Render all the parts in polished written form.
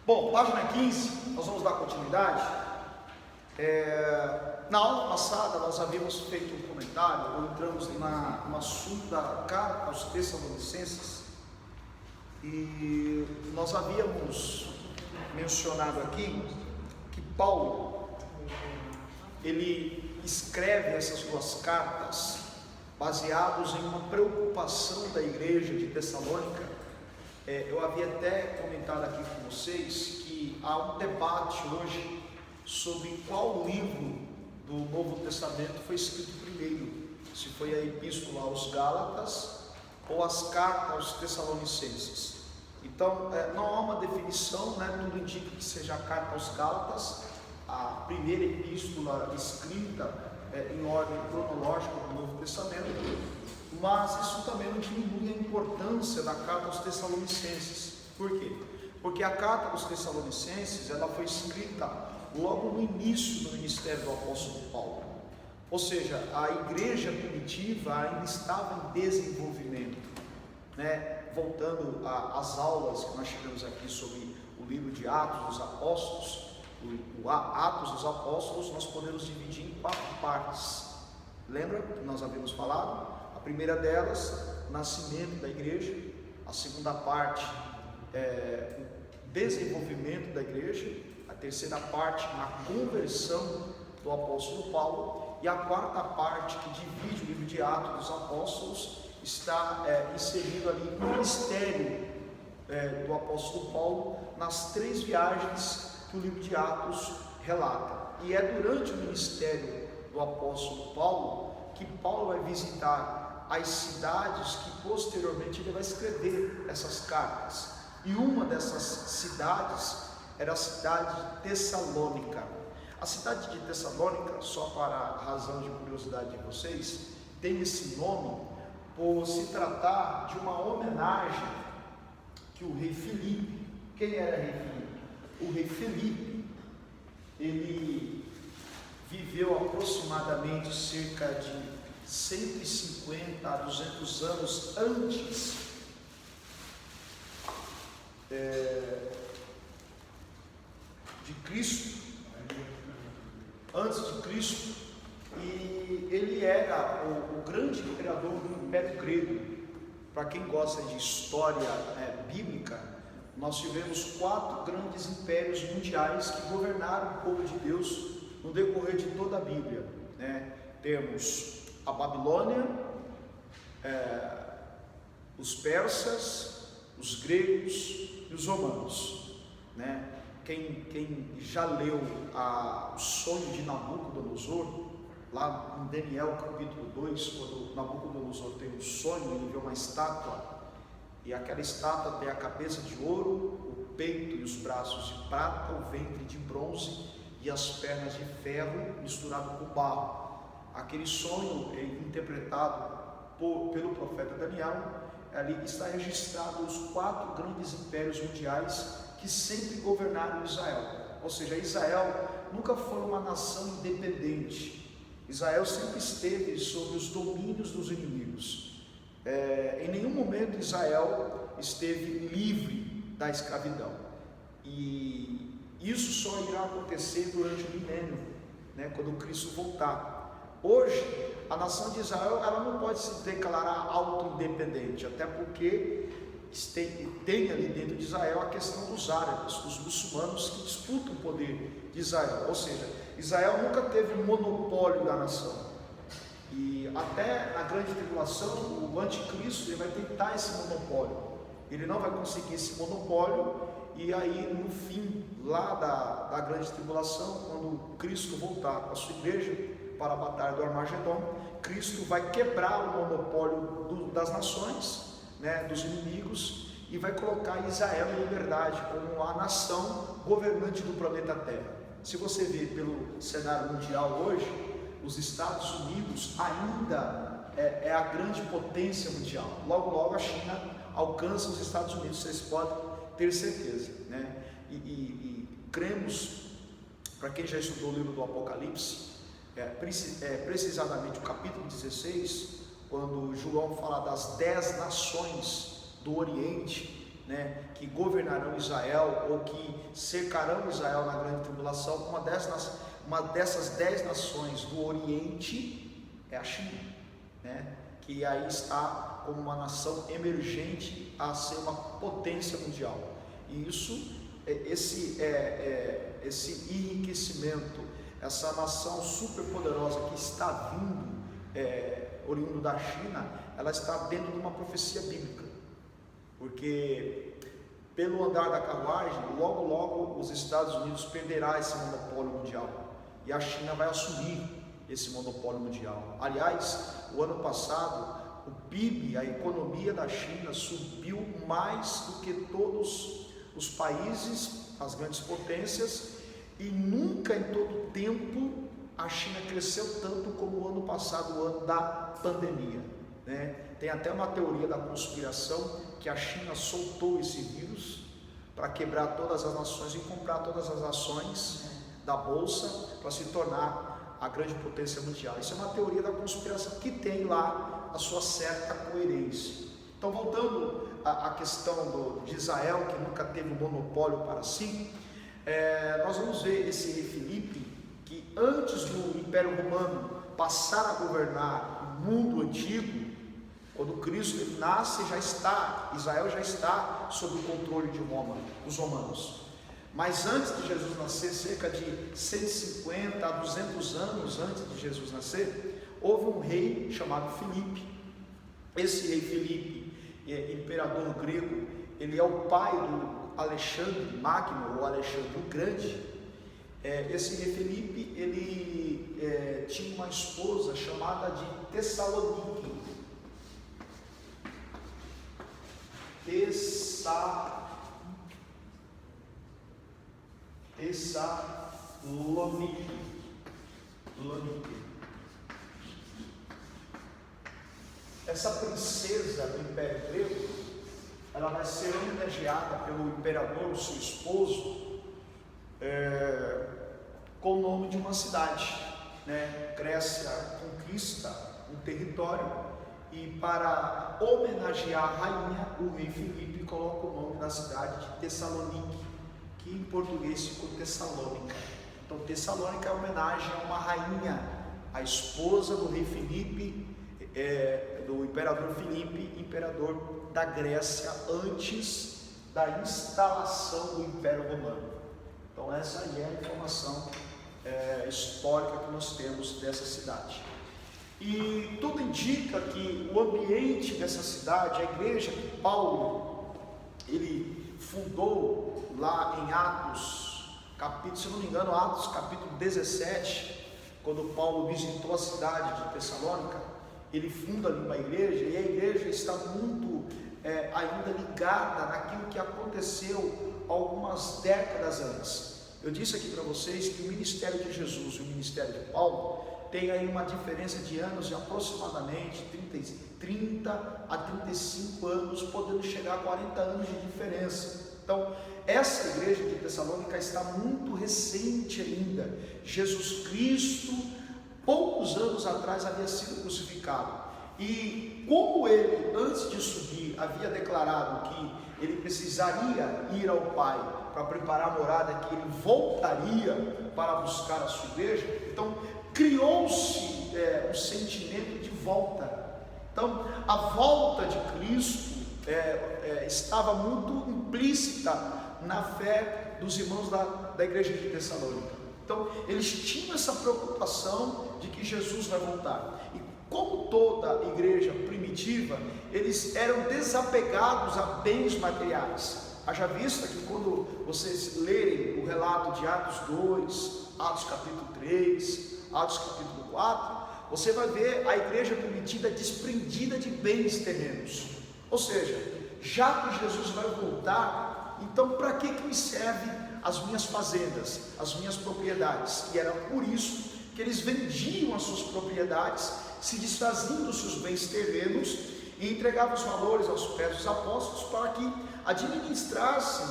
Bom, página 15, nós vamos dar continuidade. Na aula passada nós havíamos feito um comentário, ou entramos no assunto da carta aos Tessalonicenses, e nós havíamos mencionado aqui que Paulo, ele escreve essas duas cartas baseados em uma preocupação da igreja de Tessalônica. Eu havia até comentado aqui com vocês que há um debate hoje sobre qual livro do Novo Testamento foi escrito primeiro, se foi a Epístola aos Gálatas ou as cartas aos Tessalonicenses. Então, não há uma definição, tudo indica que seja a carta aos Gálatas, a primeira epístola escrita em ordem cronológica do Novo Testamento, mas isso também não diminui a importância da carta aos Tessalonicenses. Por quê? Porque a carta aos Tessalonicenses, ela foi escrita logo no início do ministério do apóstolo Paulo, ou seja, a igreja primitiva ainda estava em desenvolvimento, voltando às aulas que nós tivemos aqui sobre o livro de Atos dos Apóstolos, o Atos dos Apóstolos nós podemos dividir em 4 partes. Lembra que nós havíamos falado? A primeira delas, o nascimento da igreja. A segunda parte, o desenvolvimento da igreja. A terceira parte, a conversão do apóstolo Paulo. E a quarta parte, que divide o livro de Atos dos Apóstolos, está inserido ali no ministério do apóstolo Paulo, nas 3 viagens que o livro de Atos relata. E é durante o ministério do apóstolo Paulo que Paulo vai visitar as cidades que posteriormente ele vai escrever essas cartas. E uma dessas cidades era a cidade de Tessalônica. A cidade de Tessalônica, só para a razão de curiosidade de vocês, tem esse nome por se tratar de uma homenagem que o rei Filipe, quem era rei Filipe? O rei Filipe, ele viveu aproximadamente cerca de 150 a 200 anos antes de Cristo, e ele era o grande imperador do Império Grego. Para quem gosta de história bíblica, nós tivemos 4 grandes impérios mundiais que governaram o povo de Deus no decorrer de toda a Bíblia. Temos a Babilônia, os persas, os gregos e os romanos. Quem já leu o sonho de Nabucodonosor, lá em Daniel capítulo 2, quando Nabucodonosor tem um sonho, ele vê uma estátua, e aquela estátua tem a cabeça de ouro, o peito e os braços de prata, o ventre de bronze e as pernas de ferro misturado com barro. Aquele sonho interpretado pelo profeta Daniel, ali está registrado os 4 grandes impérios mundiais que sempre governaram Israel. Ou seja, Israel nunca foi uma nação independente. Israel sempre esteve sob os domínios dos inimigos. Em nenhum momento Israel esteve livre da escravidão. E isso só irá acontecer durante o milênio, quando Cristo voltar. Hoje, a nação de Israel ela não pode se declarar auto-independente, até porque tem ali dentro de Israel a questão dos árabes, dos muçulmanos que disputam o poder de Israel. Ou seja, Israel nunca teve um monopólio da nação. E até na grande tribulação, o anticristo ele vai tentar esse monopólio. Ele não vai conseguir esse monopólio, e aí no fim lá da grande tribulação, quando Cristo voltar com a sua igreja para a batalha do Armagedon, Cristo vai quebrar o monopólio das nações, dos inimigos, e vai colocar Israel em liberdade como a nação governante do planeta Terra. Se você vê pelo cenário mundial hoje, os Estados Unidos ainda é a grande potência mundial. Logo logo a China alcança os Estados Unidos, vocês podem ter certeza, e cremos, para quem já estudou o livro do Apocalipse, precisamente o capítulo 16, quando João fala das 10 nações do Oriente, né, que governarão Israel ou que cercarão Israel na grande tribulação, uma dessas 10 nações do Oriente é a China, né, que aí está como uma nação emergente a ser uma potência mundial. E esse enriquecimento, essa nação super poderosa que está vindo, oriundo da China, ela está dentro de uma profecia bíblica, porque pelo andar da carruagem, logo logo os Estados Unidos perderá esse monopólio mundial e a China vai assumir esse monopólio mundial. Aliás, o ano passado o PIB, a economia da China subiu mais do que todos os países, as grandes potências, e nunca em todo o tempo a China cresceu tanto como o ano passado, o ano da pandemia, né? Tem até uma teoria da conspiração que a China soltou esse vírus para quebrar todas as nações e comprar todas as ações da bolsa para se tornar a grande potência mundial. Isso é uma teoria da conspiração que tem lá a sua certa coerência. Então, voltando à questão de Israel, que nunca teve um monopólio para si, nós vamos ver esse rei Filipe, que antes do Império Romano passar a governar o mundo antigo, quando Cristo nasce, Israel já está sob o controle de Roma, os romanos. Mas antes de Jesus nascer, cerca de 150 a 200 anos antes de Jesus nascer, houve um rei chamado Filipe. Esse rei Filipe, imperador grego, ele é o pai do Alexandre Magno, ou Alexandre o Grande. Esse rei Filipe, ele tinha uma esposa chamada de Tessalonique. Essa princesa do Império Grego, ela vai ser homenageada pelo imperador, o seu esposo, com o nome de uma cidade, né? Grécia conquista um território e para homenagear a rainha, o rei Filipe coloca o nome da cidade de Tessalonique, que em português ficou Tessalônica. Então Tessalônica é homenagem a uma rainha, a esposa do rei Filipe, do imperador Filipe, imperador da Grécia, antes da instalação do Império Romano. Então essa aí é a informação histórica que nós temos dessa cidade. E tudo indica que o ambiente dessa cidade, a igreja que Paulo ele fundou lá em Atos, se não me engano, Atos capítulo 17, quando Paulo visitou a cidade de Tessalônica, ele funda ali uma igreja, e a igreja está muito ainda ligada naquilo que aconteceu algumas décadas antes. Eu disse aqui para vocês que o ministério de Jesus e o ministério de Paulo tem aí uma diferença de anos de aproximadamente 30 a 35 anos, podendo chegar a 40 anos de diferença. Então, essa igreja de Tessalônica está muito recente ainda. Jesus Cristo, poucos anos atrás, havia sido crucificado. E como ele, antes de subir, havia declarado que ele precisaria ir ao Pai para preparar a morada, que ele voltaria para buscar a sua igreja, então criou-se um sentimento de volta. Então a volta de Cristo estava muito implícita na fé dos irmãos da igreja de Tessalônica. Então eles tinham essa preocupação de que Jesus vai voltar. E como toda igreja primitiva, eles eram desapegados a bens materiais. Haja vista que quando vocês lerem o relato de Atos 2, Atos capítulo 3, Atos capítulo 4, você vai ver a igreja primitiva desprendida de bens terrenos. Ou seja, já que Jesus vai voltar, então para que me servem as minhas fazendas, as minhas propriedades? E era por isso que eles vendiam as suas propriedades, se desfaziam dos seus bens terrenos e entregavam os valores aos pés dos apóstolos para que administrassem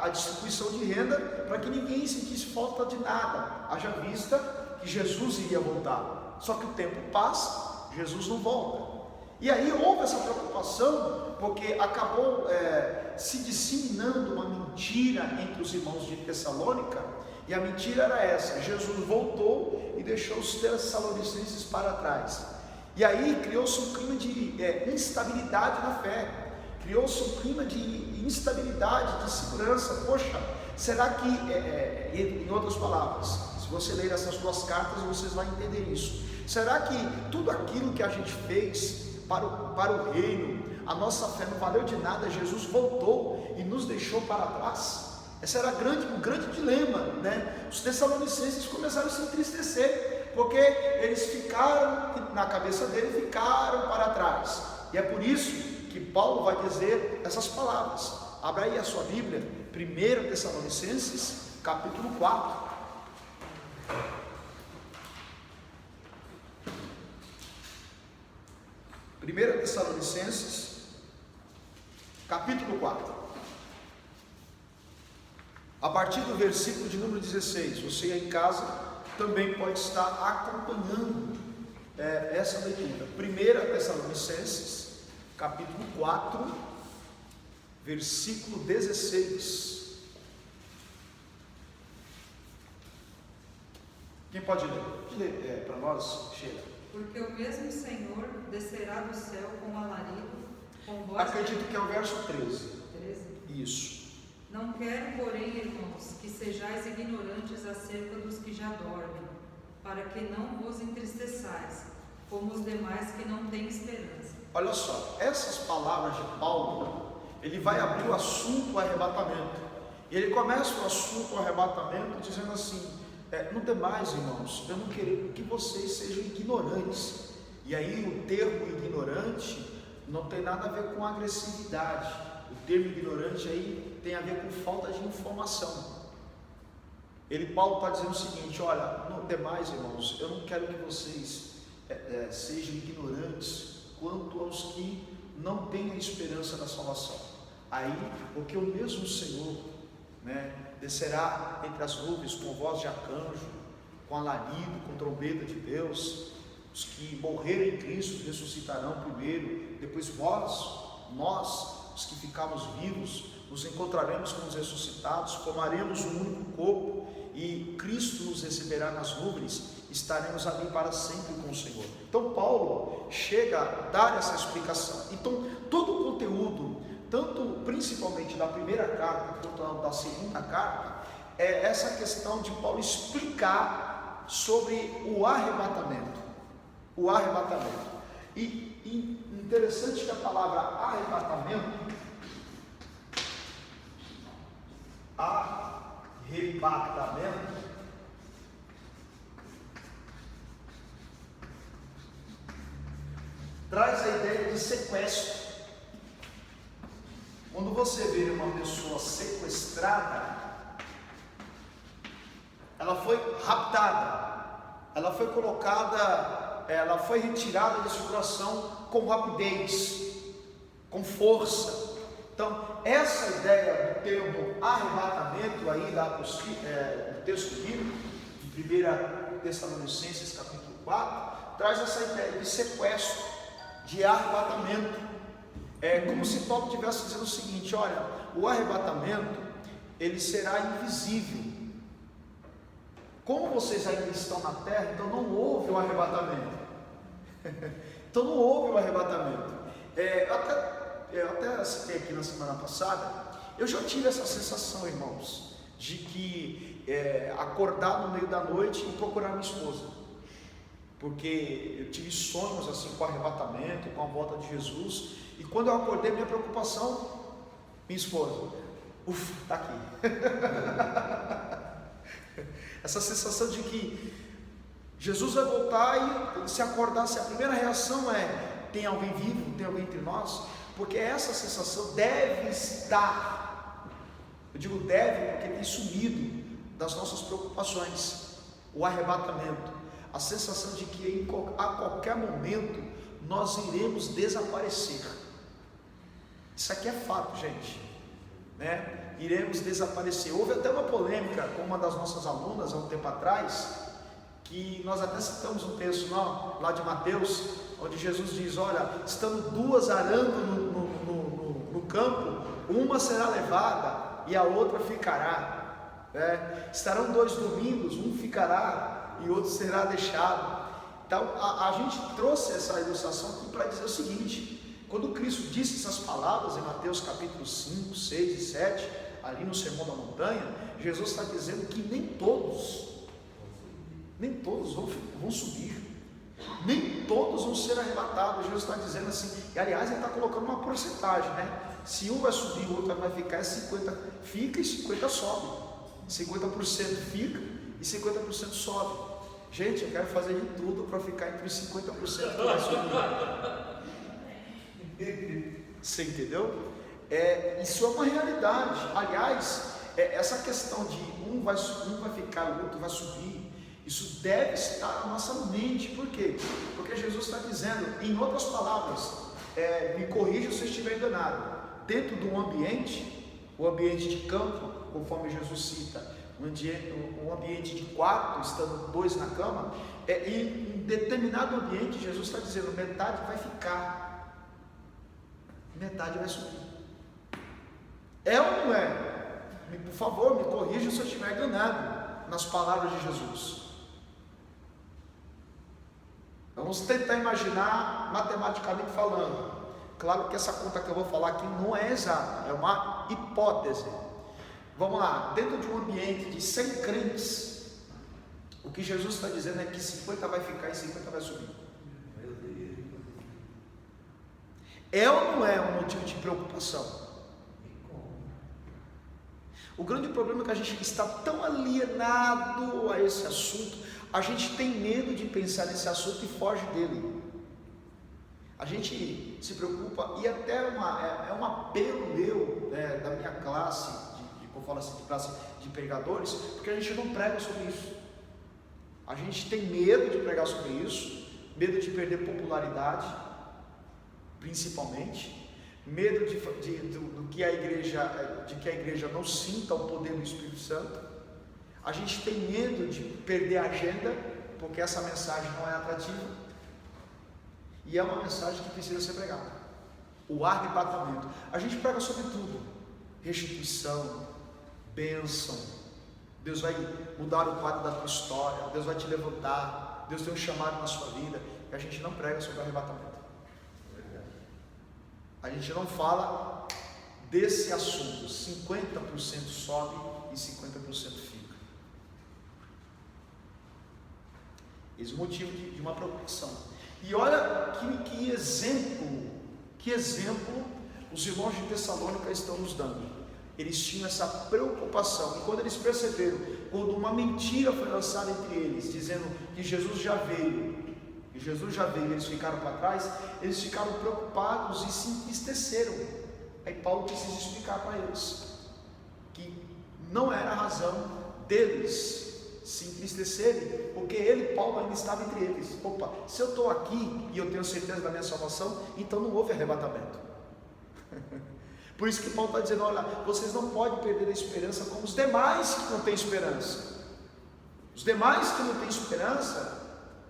a distribuição de renda, para que ninguém sentisse falta de nada, haja vista que Jesus iria voltar. Só que o tempo passa, Jesus não volta. E aí houve essa preocupação, porque acabou se disseminando uma mentira entre os irmãos de Tessalônica, e a mentira era essa: Jesus voltou e deixou os tessalonicenses para trás. E aí criou-se um clima de instabilidade na fé, criou-se um clima de instabilidade, de segurança. Poxa, será que, em outras palavras, se você ler essas duas cartas, vocês vão entender isso. Será que tudo aquilo que a gente fez para o reino, a nossa fé não valeu de nada? Jesus voltou e nos deixou para trás. Esse era um grande dilema, né? Os tessalonicenses começaram a se entristecer, porque eles ficaram, na cabeça dele, ficaram para trás. E é por isso que Paulo vai dizer essas palavras. Abra aí a sua Bíblia, 1 Tessalonicenses, capítulo 4. 1 Tessalonicenses, capítulo 4. A partir do versículo de número 16, você aí em casa também pode estar acompanhando essa leitura. 1 Tessalonicenses, capítulo 4, versículo 16. Quem pode ler? Ler para nós, Sheila. Porque o mesmo Senhor descerá do céu com alarido, com voz... Acredito que é o verso 13. 13. Isso. Não quero, porém, irmãos, que sejais ignorantes acerca dos que já dormem, para que não vos entristeçais, como os demais que não têm esperança. Olha só, essas palavras de Paulo, ele vai abrir o assunto arrebatamento. E ele começa o assunto arrebatamento dizendo assim: no demais, irmãos, eu não quero que vocês sejam ignorantes. E aí o termo ignorante não tem nada a ver com agressividade. O termo ignorante aí tem a ver com falta de informação. Paulo está dizendo o seguinte: olha, no demais, irmãos, eu não quero que vocês sejam ignorantes quanto aos que não têm a esperança da salvação. Aí, porque o mesmo Senhor, né, descerá entre as nuvens com voz de arcanjo, com alarido, com trombeta de Deus. Os que morreram em Cristo ressuscitarão primeiro, depois nós, os que ficarmos vivos, nos encontraremos com os ressuscitados, formaremos um único corpo, e Cristo nos receberá nas nuvens, estaremos ali para sempre com o Senhor. Então Paulo chega a dar essa explicação. Então todo o conteúdo, tanto principalmente da primeira carta quanto da segunda carta, é essa questão de Paulo explicar sobre o arrebatamento. O arrebatamento. E interessante que a palavra arrebatamento traz a ideia de sequestro. Quando você vê uma pessoa sequestrada, ela foi raptada, ela foi colocada, ela foi retirada de circulação com rapidez, com força. Então, essa ideia do termo arrebatamento aí do texto bíblico de 1 Tessalonicenses capítulo 4, traz essa ideia de sequestro, de arrebatamento. É como se Paulo estivesse dizendo o seguinte: olha, o arrebatamento, ele será invisível. Como vocês ainda estão na terra, então não houve o arrebatamento. Então não houve o arrebatamento. Eu até citei aqui na semana passada, eu já tive essa sensação, irmãos, de que acordar no meio da noite e procurar minha esposa, porque eu tive sonhos assim com o arrebatamento, com a volta de Jesus, e quando eu acordei, minha preocupação, minha esposa, está aqui. Essa sensação de que Jesus vai voltar, e se acordasse, a primeira reação é: tem alguém vivo, tem alguém entre nós? Porque essa sensação deve estar, eu digo deve porque tem sumido das nossas preocupações. O arrebatamento, a sensação de que a qualquer momento nós iremos desaparecer. Isso aqui é fato, gente, né? Iremos desaparecer. Houve até uma polêmica com uma das nossas alunas há um tempo atrás, que nós até citamos um texto lá de Mateus, onde Jesus diz: olha, estando duas arando no campo, uma será levada e a outra ficará, né? Estarão dois dormindo, um ficará e outro será deixado. Então a gente trouxe essa ilustração aqui para dizer o seguinte: quando Cristo disse essas palavras em Mateus capítulo 5, 6 e 7, ali no Sermão da Montanha, Jesus está dizendo que nem todos vão subir, nem todos vão ser arrebatados. Jesus está dizendo assim, e aliás ele está colocando uma porcentagem, né? Se um vai subir, o outro vai ficar, é 50 fica e 50 sobe, 50% fica e 50% sobe. Gente, eu quero fazer de tudo para ficar entre os 50% que vai subir. Você entendeu? Isso é uma realidade. Aliás, essa questão de um vai ficar, o outro vai subir, isso deve estar na nossa mente. Por quê? Porque Jesus está dizendo, em outras palavras, me corrija se eu estiver enganado, dentro de um ambiente, o ambiente de campo, conforme Jesus cita, um ambiente de quarto, estando dois na cama, em determinado ambiente, Jesus está dizendo, metade vai ficar, metade vai subir. É ou não é? Por favor, me corrija se eu estiver enganado nas palavras de Jesus. Vamos tentar imaginar matematicamente falando. Claro que essa conta que eu vou falar aqui não é exata, é uma hipótese. Vamos lá, dentro de um ambiente de 100 crentes, o que Jesus está dizendo é que 50 vai ficar e 50 vai subir. É ou não é um motivo de preocupação? O grande problema é que a gente está tão alienado a esse assunto, a gente tem medo de pensar nesse assunto e foge dele. A gente se preocupa, e até é um apelo meu, da minha classe, eu falo assim, de classe de pregadores, porque a gente não prega sobre isso. A gente tem medo de pregar sobre isso, medo de perder popularidade, principalmente, medo de que a igreja não sinta o poder do Espírito Santo. A gente tem medo de perder a agenda, porque essa mensagem não é atrativa, e é uma mensagem que precisa ser pregada. O arrebatamento, a gente prega sobre tudo: restituição, bênção, Deus vai mudar o quadro da tua história, Deus vai te levantar, Deus tem um chamado na sua vida, e a gente não prega sobre o arrebatamento. A gente não fala desse assunto. 50% sobe e 50% fica. Esse é o motivo de uma preocupação. E olha que exemplo os irmãos de Tessalônica estão nos dando. Eles tinham essa preocupação, e quando eles perceberam, quando uma mentira foi lançada entre eles, dizendo que Jesus já veio, eles ficaram para trás, eles ficaram preocupados e se entristeceram. Aí Paulo precisa explicar para eles que não era a razão deles se entristecerem, porque Paulo ainda estava entre eles. Opa, se eu estou aqui e eu tenho certeza da minha salvação, então não houve arrebatamento. Por isso que Paulo está dizendo: olha, vocês não podem perder a esperança como os demais que não têm esperança. Os demais que não têm esperança,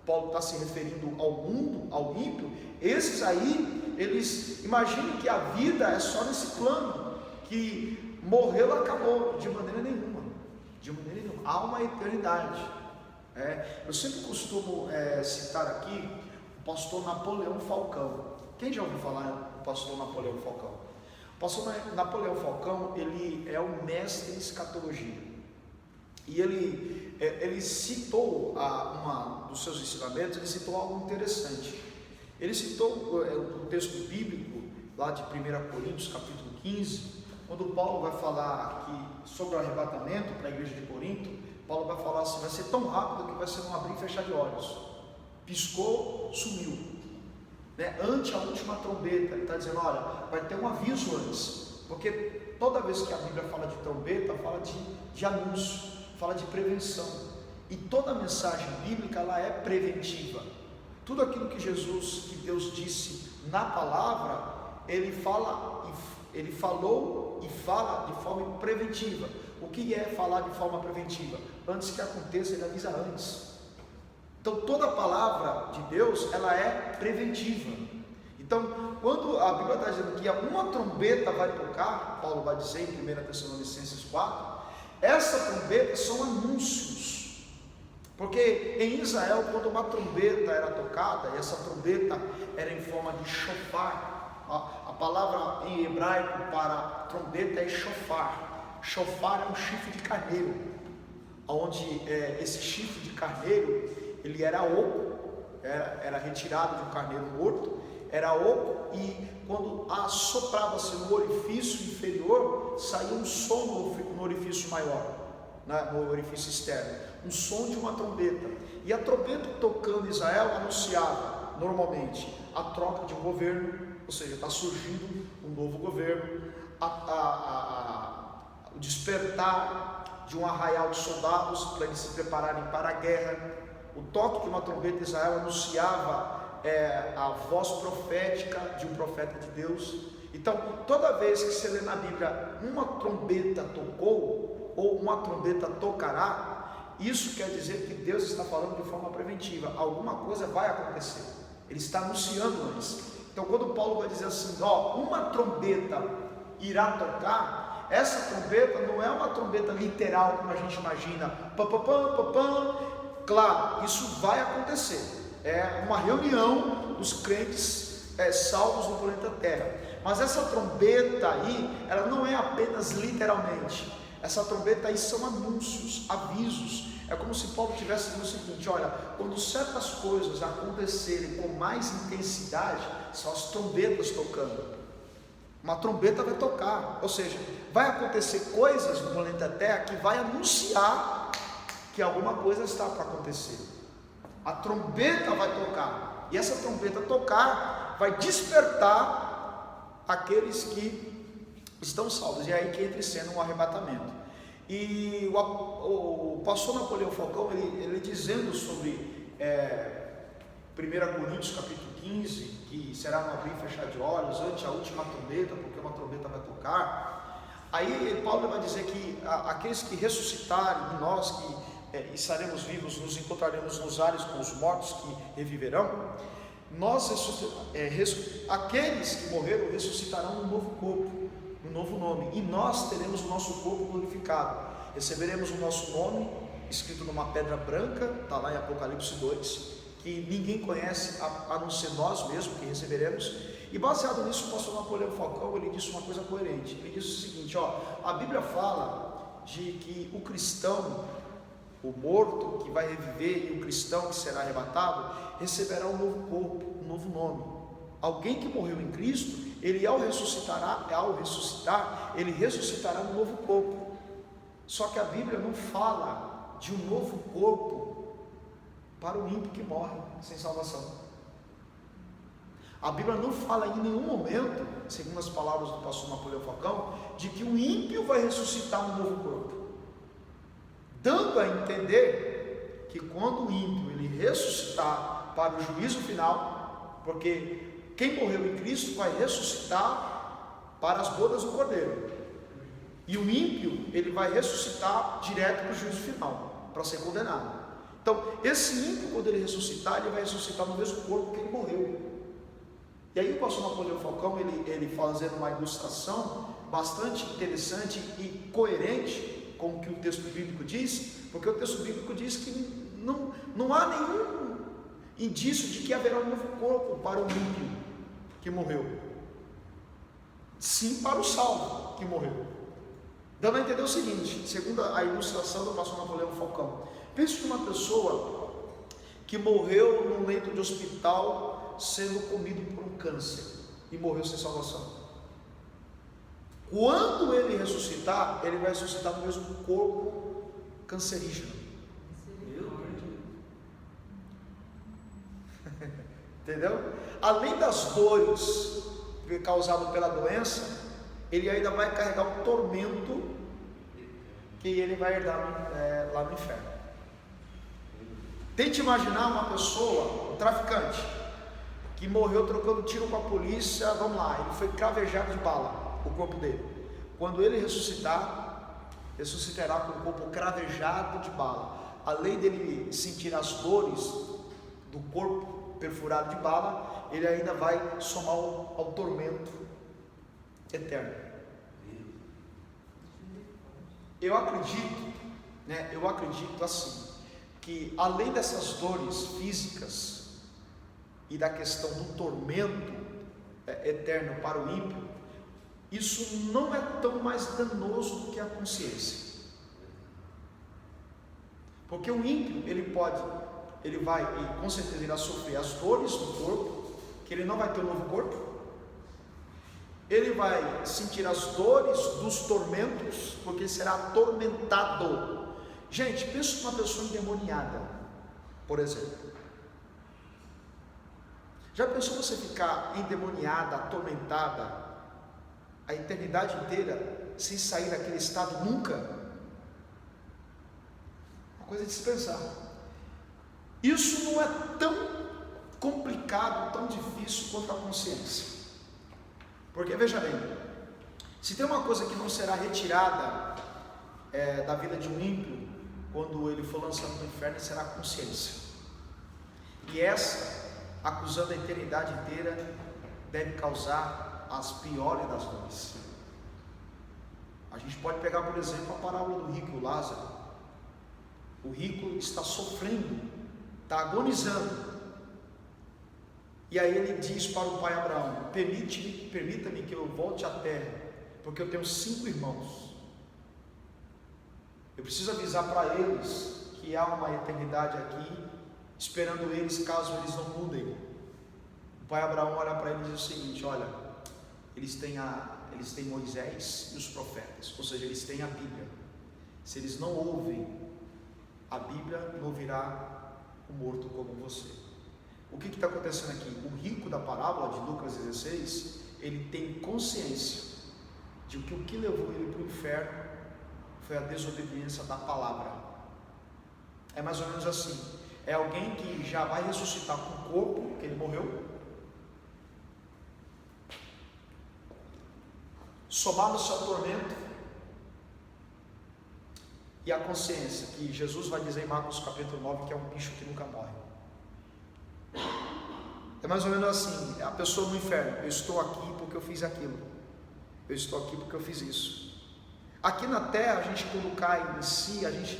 Paulo está se referindo ao mundo, ao ímpio. Esses aí, eles imaginam que a vida é só nesse plano, que morreu, acabou. De maneira nenhuma, há uma eternidade. Eu sempre costumo citar aqui o pastor Napoleão Falcão. Quem já ouviu falar do pastor Napoleão Falcão? O pastor Napoleão Falcão, ele é um mestre em escatologia, e ele citou um dos seus ensinamentos, ele citou algo interessante. Ele citou o texto bíblico lá de 1 Coríntios capítulo 15, quando Paulo vai falar aqui sobre o arrebatamento para a igreja de Corinto. Paulo vai falar assim: vai ser tão rápido que vai ser um abrir e fechar de olhos, piscou, sumiu, ante a última trombeta. Ele está dizendo: olha, vai ter um aviso antes, porque toda vez que a Bíblia fala de trombeta, fala de anúncio, fala de prevenção, e toda a mensagem bíblica ela é preventiva. Tudo aquilo que Deus disse na palavra, ele falou e fala de forma preventiva. O que é falar de forma preventiva? Antes que aconteça, ele avisa antes. Então toda a palavra de Deus, ela é preventiva. Então, quando a Bíblia está dizendo que uma trombeta vai tocar, Paulo vai dizer em 1 Tessalonicenses 4, essa trombeta são anúncios. Porque em Israel, quando uma trombeta era tocada, e essa trombeta era em forma de shofar, a palavra em hebraico para trombeta é shofar. Shofar é um chifre de carneiro, onde esse chifre de carneiro, ele era oco, era retirado de um carneiro morto, era oco, e quando assoprava-se no orifício inferior, saía um som no orifício maior, no orifício externo, um som de uma trombeta. E a trombeta tocando em Israel anunciava normalmente a troca de um governo, ou seja, está surgindo um novo governo, o despertar de um arraial de soldados para eles se prepararem para a guerra. O toque de uma trombeta em Israel anunciava a voz profética de um profeta de Deus. Então, toda vez que você lê na Bíblia uma trombeta tocou, ou uma trombeta tocará, isso quer dizer que Deus está falando de forma preventiva, alguma coisa vai acontecer, Ele está anunciando antes. Então, quando Paulo vai dizer assim, uma trombeta irá tocar, essa trombeta não é uma trombeta literal, como a gente imagina, pam, pam, pam, pam, pam. Claro, isso vai acontecer, é uma reunião dos crentes salvos no planeta Terra, mas essa trombeta aí, ela não é apenas literalmente, essa trombeta aí são anúncios, avisos. É como se Paulo estivesse dizendo o seguinte: olha, quando certas coisas acontecerem com mais intensidade, são as trombetas tocando. Uma trombeta vai tocar, ou seja, vai acontecer coisas no planeta Terra que vai anunciar que alguma coisa está para acontecer. A trombeta vai tocar, e essa trombeta tocar vai despertar aqueles que estão salvos, e aí que entra em cena um arrebatamento. E o pastor Napoleão Falcão, ele dizendo sobre 1 Coríntios capítulo 15, que será um abrir e fechar de olhos ante a última trombeta, porque uma trombeta vai tocar. Aí Paulo vai dizer que aqueles que ressuscitarem, nós que estaremos vivos, nos encontraremos nos ares com os mortos que reviverão. Aqueles que morreram ressuscitarão num novo corpo, um novo nome, e nós teremos o nosso corpo glorificado, receberemos o nosso nome escrito numa pedra branca, está lá em Apocalipse 2, que ninguém conhece a não ser nós mesmos que receberemos. E baseado nisso, o pastor Napoleão Falcão, ele disse uma coisa coerente. Ele disse o seguinte: a Bíblia fala de que o cristão, o morto que vai reviver, e o cristão que será arrebatado, receberá um novo corpo, um novo nome. Alguém que morreu em Cristo, ele ao ressuscitar, ele ressuscitará um novo corpo. Só que a Bíblia não fala de um novo corpo para o ímpio que morre sem salvação. A Bíblia não fala em nenhum momento, segundo as palavras do pastor Napoleão Falcão, de que o ímpio vai ressuscitar um novo corpo, dando a entender que quando o ímpio ele ressuscitar para o juízo final, porque quem morreu em Cristo vai ressuscitar para as bodas do Cordeiro, e o ímpio ele vai ressuscitar direto para o juízo final, para ser condenado. Então esse ímpio, quando ele ressuscitar, ele vai ressuscitar no mesmo corpo que ele morreu. E aí o pastor Napoleão Falcão, ele fazendo uma ilustração bastante interessante e coerente com o que o texto bíblico diz, porque o texto bíblico diz que não há nenhum indício de que haverá um novo corpo para o ímpio que morreu, sim para o salvo que morreu. Dando a entender o seguinte, segundo a ilustração do pastor Napoleão Falcão, pense que uma pessoa que morreu num leito de hospital sendo comido por um câncer e morreu sem salvação. Quando ele ressuscitar, ele vai ressuscitar no mesmo corpo cancerígeno. Entendeu? Além das dores causadas pela doença, ele ainda vai carregar um tormento que ele vai herdar lá no inferno. Tente imaginar uma pessoa, um traficante, que morreu trocando tiro com a polícia. Vamos lá, ele foi cravejado de bala, o corpo dele. Quando ele ressuscitar, ressuscitará com o corpo cravejado de bala. além dele sentir as dores do corpo perfurado de bala, ele ainda vai somar ao tormento eterno. Eu acredito assim, que além dessas dores físicas e da questão do tormento eterno para o ímpio, isso não é tão mais danoso do que a consciência. Porque o ímpio, ele vai, e com certeza irá sofrer as dores do corpo, que ele não vai ter um novo corpo. Ele vai sentir as dores dos tormentos, porque será atormentado. Gente, pensa numa pessoa endemoniada, por exemplo. Já pensou você ficar endemoniada, atormentada, a eternidade inteira, sem sair daquele estado nunca? Uma coisa de se pensar. Isso não é tão complicado, tão difícil quanto a consciência. Porque veja bem, se tem uma coisa que não será retirada da vida de um ímpio, quando ele for lançado no inferno, será a consciência. E essa, acusando a eternidade inteira, deve causar as piores das dores. A gente pode pegar, por exemplo, a parábola do rico e o Lázaro. O rico está sofrendo, está agonizando. E aí ele diz para o pai Abraão: permita-me que eu volte à terra, porque eu tenho 5 irmãos. Eu preciso avisar para eles que há uma eternidade aqui, esperando eles, caso eles não mudem. O pai Abraão olha para ele e diz o seguinte: olha, eles têm Moisés e os profetas, ou seja, eles têm a Bíblia. Se eles não ouvem a Bíblia, não virá o morto como você. O que está acontecendo aqui? O rico da parábola de Lucas 16, ele tem consciência de que o que levou ele para o inferno foi a desobediência da palavra. É mais ou menos assim. É alguém que já vai ressuscitar com o corpo que ele morreu, somado-se ao tormento e a consciência, que Jesus vai dizer em Marcos capítulo 9 que é um bicho que nunca morre. É mais ou menos assim, a pessoa no inferno: eu estou aqui porque eu fiz aquilo, eu estou aqui porque eu fiz isso. Aqui na terra, a gente, quando cai em si, a gente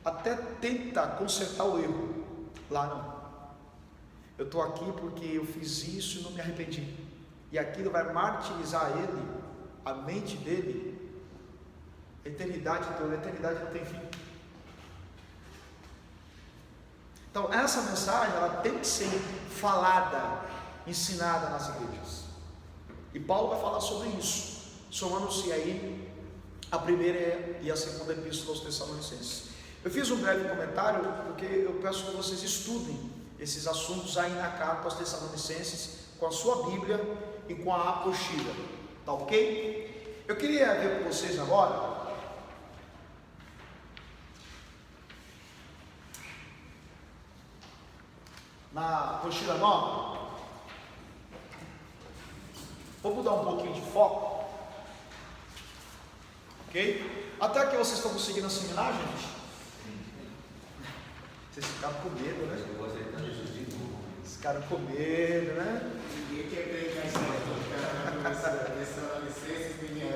até tenta consertar o erro. Lá não. Eu estou aqui porque eu fiz isso e não me arrependi. E aquilo vai martirizar ele, a mente dele, a eternidade toda. A eternidade não tem fim. Então essa mensagem, ela tem que ser falada, ensinada nas igrejas. E Paulo vai falar sobre isso, somando-se aí a primeira e a segunda epístola aos Tessalonicenses. Eu fiz um breve comentário porque eu peço que vocês estudem esses assuntos aí na carta aos Tessalonicenses, com a sua Bíblia e com a apostila, tá ok? Eu queria ver com vocês agora na apostila nova. Vou mudar um pouquinho de foco, ok? Até que vocês estão conseguindo assimilar, gente? Vocês ficaram com medo, né? Vocês ficaram com medo, né? Ninguém quer brincar nessa licença, ninguém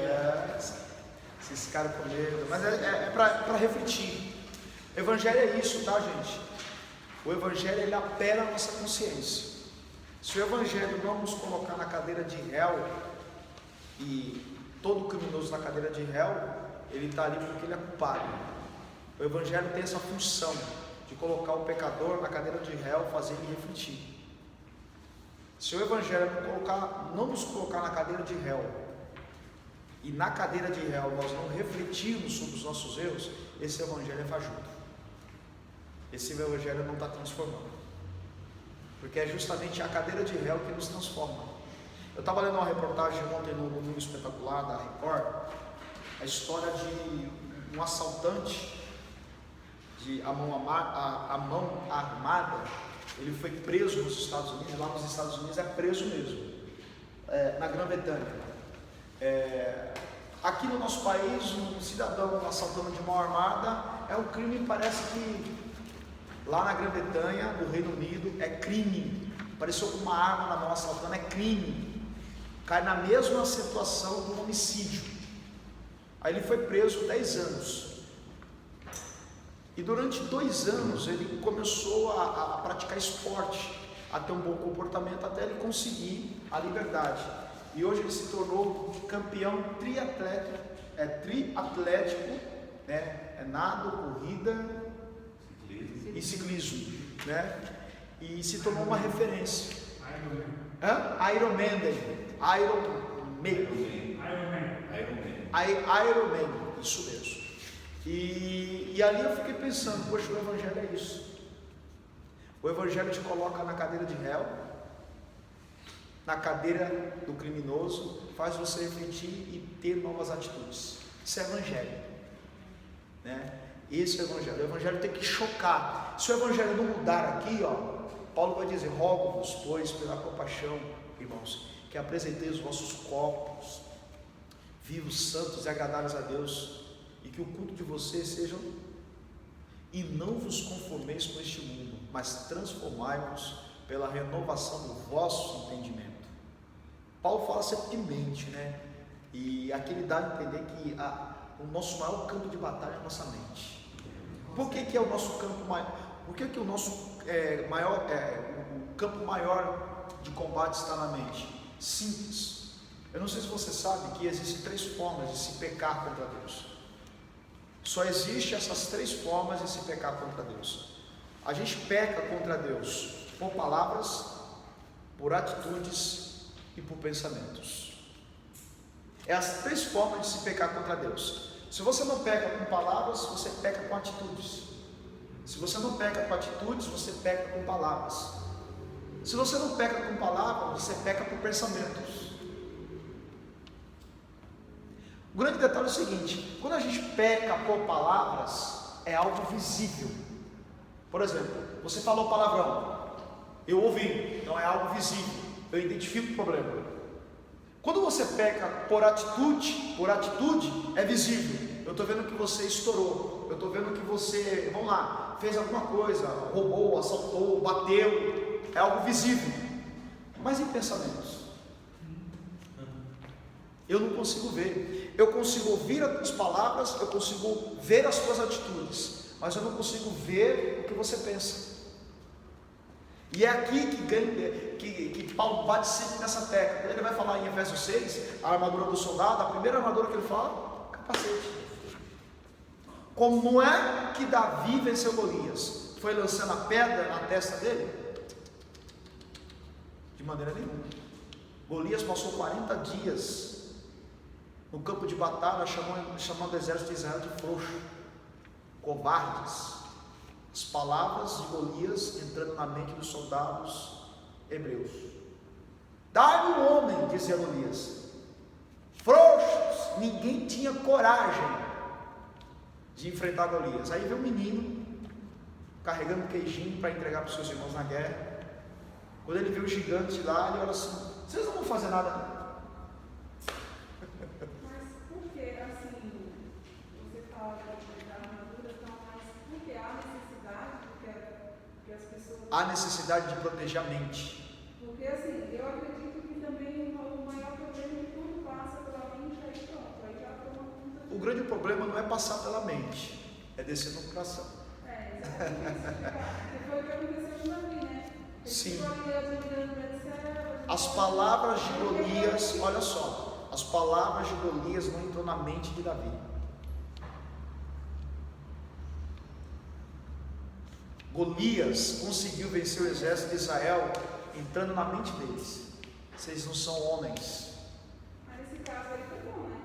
Vocês ficaram com medo, mas é para refletir. Evangelho é isso, tá, gente? O Evangelho, ele apela a nossa consciência. Se o Evangelho não nos colocar na cadeira de réu, e todo criminoso na cadeira de réu, ele está ali porque ele é culpado. O Evangelho tem essa função de colocar o pecador na cadeira de réu, fazer ele refletir. Se o Evangelho não nos colocar na cadeira de réu, e na cadeira de réu nós não refletirmos sobre os nossos erros, esse Evangelho é fajuto. Esse Evangelho não está transformando, porque é justamente a cadeira de réu que nos transforma. Eu estava lendo uma reportagem ontem no Domingo Espetacular da Record, a história de um assaltante de a mão armada. Ele foi preso nos Estados Unidos. Lá nos Estados Unidos é preso mesmo, na Grã-Bretanha. Aqui no nosso país, um cidadão assaltando de mão armada é um crime, parece que lá na Grã-Bretanha, no Reino Unido, é crime. Apareceu com uma arma na mão assaltando, é crime. Cai na mesma situação do homicídio. Aí ele foi preso 10 anos. E durante 2 anos ele começou a praticar esporte, a ter um bom comportamento, até ele conseguir a liberdade. E hoje ele se tornou campeão triatlético, né? É nado, corrida e ciclismo, né? E se tornou uma referência. Ironman, isso mesmo. E ali eu fiquei pensando, poxa, o Evangelho é isso. O Evangelho te coloca na cadeira de réu, na cadeira do criminoso, faz você refletir e ter novas atitudes. Isso é Evangelho, né? Esse é o Evangelho. O Evangelho tem que chocar. Se o Evangelho não mudar aqui, Paulo vai dizer: rogo-vos, pois, pela compaixão, irmãos, que apresenteis os vossos corpos vivos, santos e agradáveis a Deus, e que o culto de vocês sejam, e não vos conformeis com este mundo, mas transformai-vos pela renovação do vosso entendimento. Paulo fala sempre de mente, né? E aqui ele dá a entender que o nosso maior campo de batalha é a nossa mente. Por que é o nosso campo maior? Por que o nosso o campo maior de combate está na mente? Simples. Eu não sei se você sabe que existem 3 formas de se pecar contra Deus. Só existem essas 3 formas de se pecar contra Deus. A gente peca contra Deus por palavras, por atitudes e por pensamentos. É as 3 formas de se pecar contra Deus. Se você não peca com palavras, você peca com atitudes. Se você não peca com atitudes, você peca com palavras. Se você não peca com palavras, você peca por pensamentos. O grande detalhe é o seguinte: quando a gente peca por palavras, é algo visível. Por exemplo, você falou palavrão, eu ouvi, então é algo visível, eu identifico o problema. Quando você peca por atitude é visível. Eu estou vendo que você estourou, eu estou vendo que você, vamos lá, fez alguma coisa, roubou, assaltou, bateu, é algo visível. Mas em pensamentos? Eu não consigo ver. Eu consigo ouvir as palavras, eu consigo ver as suas atitudes, mas eu não consigo ver o que você pensa. E é aqui que Paulo bate sempre nessa tecla. Quando ele vai falar em Efésios 6, a armadura do soldado, a primeira armadura que ele fala, capacete. Como é que Davi venceu Golias? Foi lançando a pedra na testa dele? De maneira nenhuma. Golias passou 40 dias no campo de batalha, chamando o exército de Israel de frouxo, covardes. As palavras de Golias entrando na mente dos soldados hebreus. Dai-me um homem, dizia Golias. Frouxos, ninguém tinha coragem de enfrentar Golias. Aí veio um menino carregando um queijinho para entregar para os seus irmãos na guerra. Quando ele viu o gigante lá, ele olha assim: vocês não vão fazer nada, não? Mas por que, assim, você fala da armadura, então, mas por que há necessidade que as pessoas... Há necessidade de proteger a mente. Porque, assim, eu acredito que também o maior problema é que tudo passa pela mente, aí pronto, aí já toma conta. O grande problema não é passar pela mente, é descer no coração. Exatamente. Foi o que aconteceu com Davi, né? Sim. As palavras de Golias, olha só, as palavras de Golias não entrou na mente de Davi. Golias conseguiu vencer o exército de Israel entrando na mente deles. Vocês não são homens. Mas nesse caso aí foi bom, né?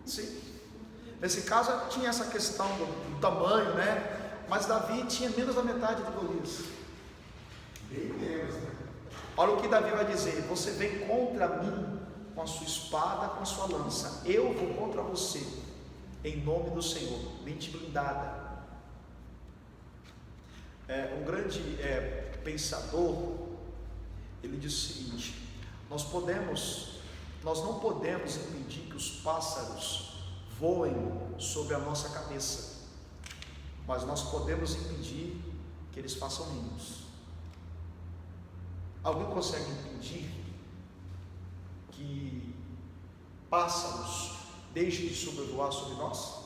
Sim. Nesse caso tinha essa questão do tamanho, né? Mas Davi tinha menos da metade de Golias. Bem menos, né? Olha o que Davi vai dizer: você vem contra mim com a sua espada, com a sua lança, eu vou contra você, em nome do Senhor. Mente blindada. Um grande pensador, ele diz o seguinte: nós não podemos impedir que os pássaros voem sobre a nossa cabeça, mas nós podemos impedir que eles façam ninhos. Alguém consegue impedir que pássaros deixem de sobrevoar sobre nós?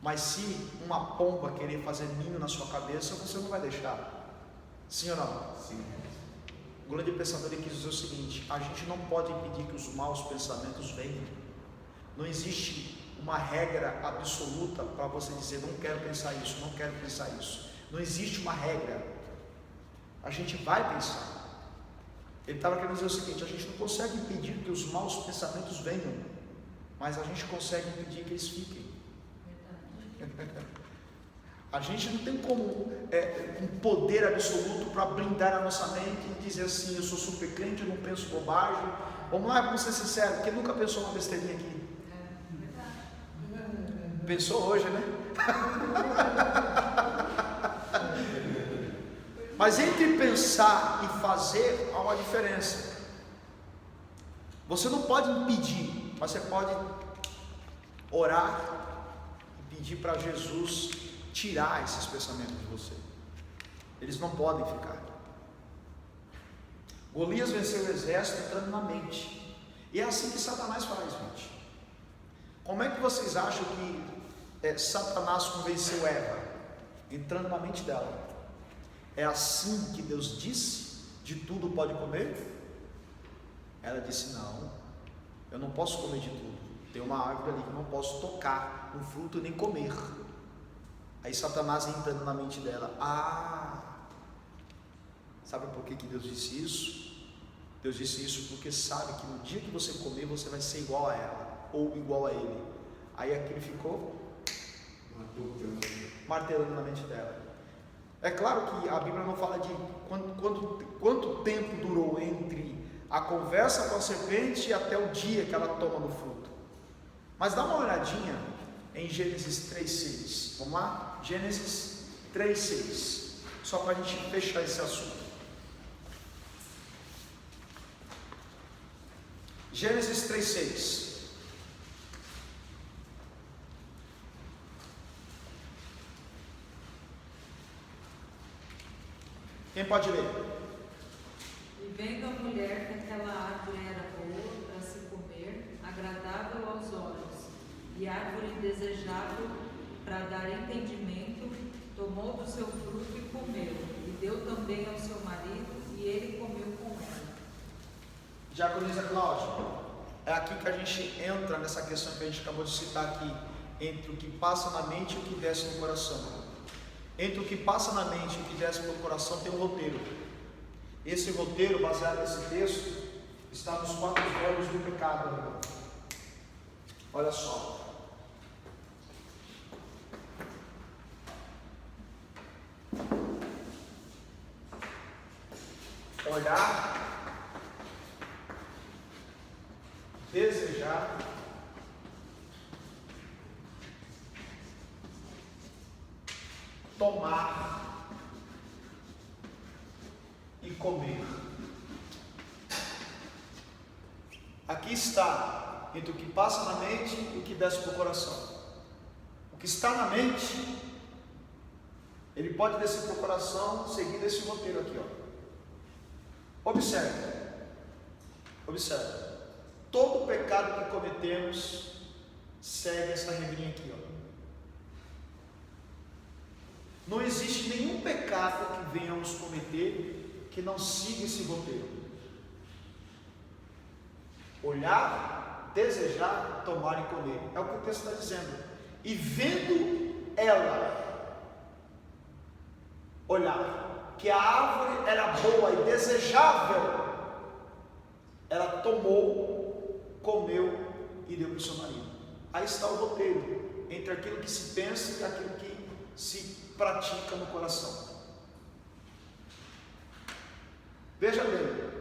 Mas se uma pomba querer fazer ninho na sua cabeça, você não vai deixar. Sim ou não? Sim. O grande pensador quis dizer o seguinte: a gente não pode impedir que os maus pensamentos venham. Não existe uma regra absoluta para você dizer não quero pensar isso, não quero pensar isso. Não existe uma regra. A gente vai pensar. Ele estava querendo dizer o seguinte: a gente não consegue impedir que os maus pensamentos venham, mas a gente consegue impedir que eles fiquem. A gente não tem como um poder absoluto para blindar a nossa mente e dizer assim: eu sou super crente, eu não penso bobagem. Vamos lá, vamos ser sinceros, quem nunca pensou uma besteirinha aqui? Pensou hoje, né? Mas entre pensar e fazer há uma diferença. Você não pode impedir, mas você pode orar e pedir para Jesus tirar esses pensamentos de você. Eles não podem ficar. Golias venceu o exército entrando na mente. E é assim que Satanás faz, gente. Como é que vocês acham que Satanás convenceu Eva? Entrando na mente dela. É assim que Deus disse: de tudo pode comer? Ela disse: não, eu não posso comer de tudo. Tem uma árvore ali que eu não posso tocar um fruto nem comer. Aí Satanás entrando na mente dela: sabe por que Deus disse isso? Deus disse isso porque sabe que no dia que você comer, você vai ser igual a ela, ou igual a ele. Aí aquilo ficou martelando na mente dela. É claro que a Bíblia não fala de quanto tempo durou entre a conversa com a serpente e até o dia que ela toma no fruto. Mas dá uma olhadinha em Gênesis 3:6. Vamos lá? Gênesis 3:6. Só para a gente fechar esse assunto. Gênesis 3:6. Quem pode ler? E vendo a mulher que aquela árvore era boa para se comer, agradável aos olhos, e árvore desejável para dar entendimento, tomou do seu fruto e comeu, e deu também ao seu marido, e ele comeu com ela. Diaconisa Cláudia, é aqui que a gente entra nessa questão que a gente acabou de citar aqui, entre o que passa na mente e o que desce no coração. Entre o que passa na mente e o que desce pelo coração tem um roteiro. Esse roteiro, baseado nesse texto, está nos 4 verbos do pecado. Olha só. Olhar, desejar, tomar e comer. Aqui está entre o que passa na mente e o que desce para o coração. O que está na mente, ele pode descer para o coração seguindo esse roteiro aqui, ó. Observe. Todo pecado que cometemos segue essa regrinha aqui, ó. Não existe nenhum pecado que venhamos cometer que não siga esse roteiro. Olhar, desejar, tomar e comer. É o que o texto está dizendo. E vendo ela, olhar, que a árvore era boa e desejável, ela tomou, comeu e deu para o seu marido. Aí está o roteiro entre aquilo que se pensa e aquilo que se pratica no coração. Veja bem.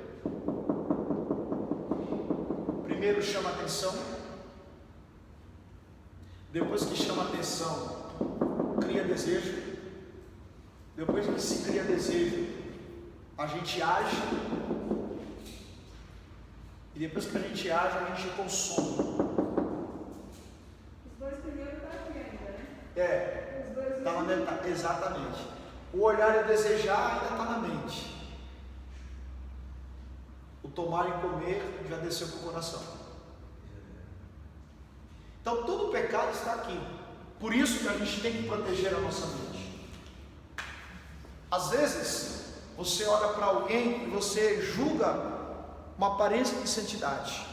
Primeiro chama atenção. Depois que chama atenção, cria desejo. Depois que se cria desejo, a gente age. E depois que a gente age, a gente consome. Os dois Está na metade, exatamente. O olhar e desejar ainda está na mente. O tomar e comer já desceu para o coração. Então todo pecado está aqui. Por isso que a gente tem que proteger a nossa mente. Às vezes você olha para alguém e você julga uma aparência de santidade.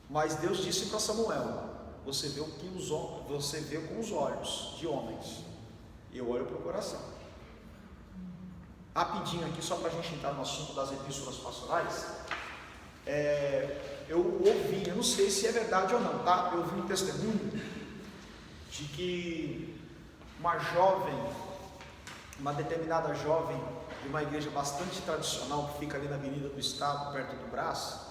Mas Deus disse para Samuel: você vê você vê com os olhos de homens. Eu olho para o coração. Rapidinho aqui, só para a gente entrar no assunto das epístolas pastorais. Eu ouvi, eu não sei se é verdade ou não, tá? Eu ouvi um testemunho de que uma determinada jovem de uma igreja bastante tradicional que fica ali na Avenida do Estado, perto do Brás,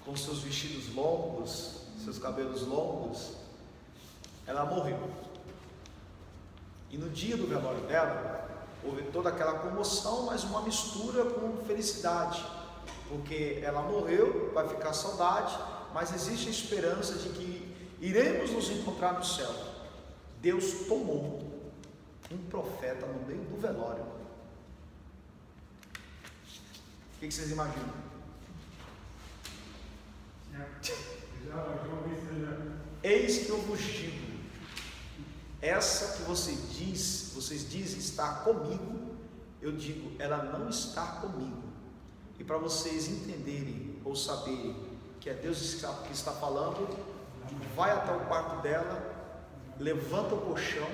com seus vestidos longos, seus cabelos longos, ela morreu. E no dia do velório dela, houve toda aquela comoção, mas uma mistura com felicidade, porque ela morreu, vai ficar saudade, mas existe a esperança de que iremos nos encontrar no céu. Deus tomou um profeta no meio do velório. O que vocês imaginam? Eis que eu vos digo, essa que vocês dizem estar comigo, eu digo, ela não está comigo. E para vocês entenderem ou saberem que é Deus que está falando, vai até o quarto dela, levanta o colchão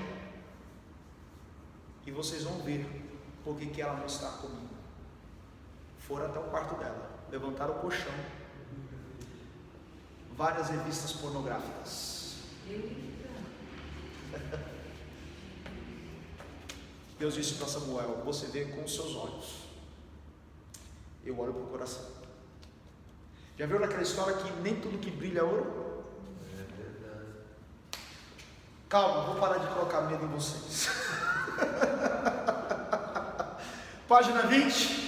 e vocês vão ver porque que ela não está comigo. Foram até o quarto dela, levantaram o colchão, várias revistas pornográficas. Deus disse para Samuel: você vê com os seus olhos, eu olho para o coração. Já viu naquela história que nem tudo que brilha é ouro? É verdade. Calma, vou parar de colocar medo em vocês. Página 20.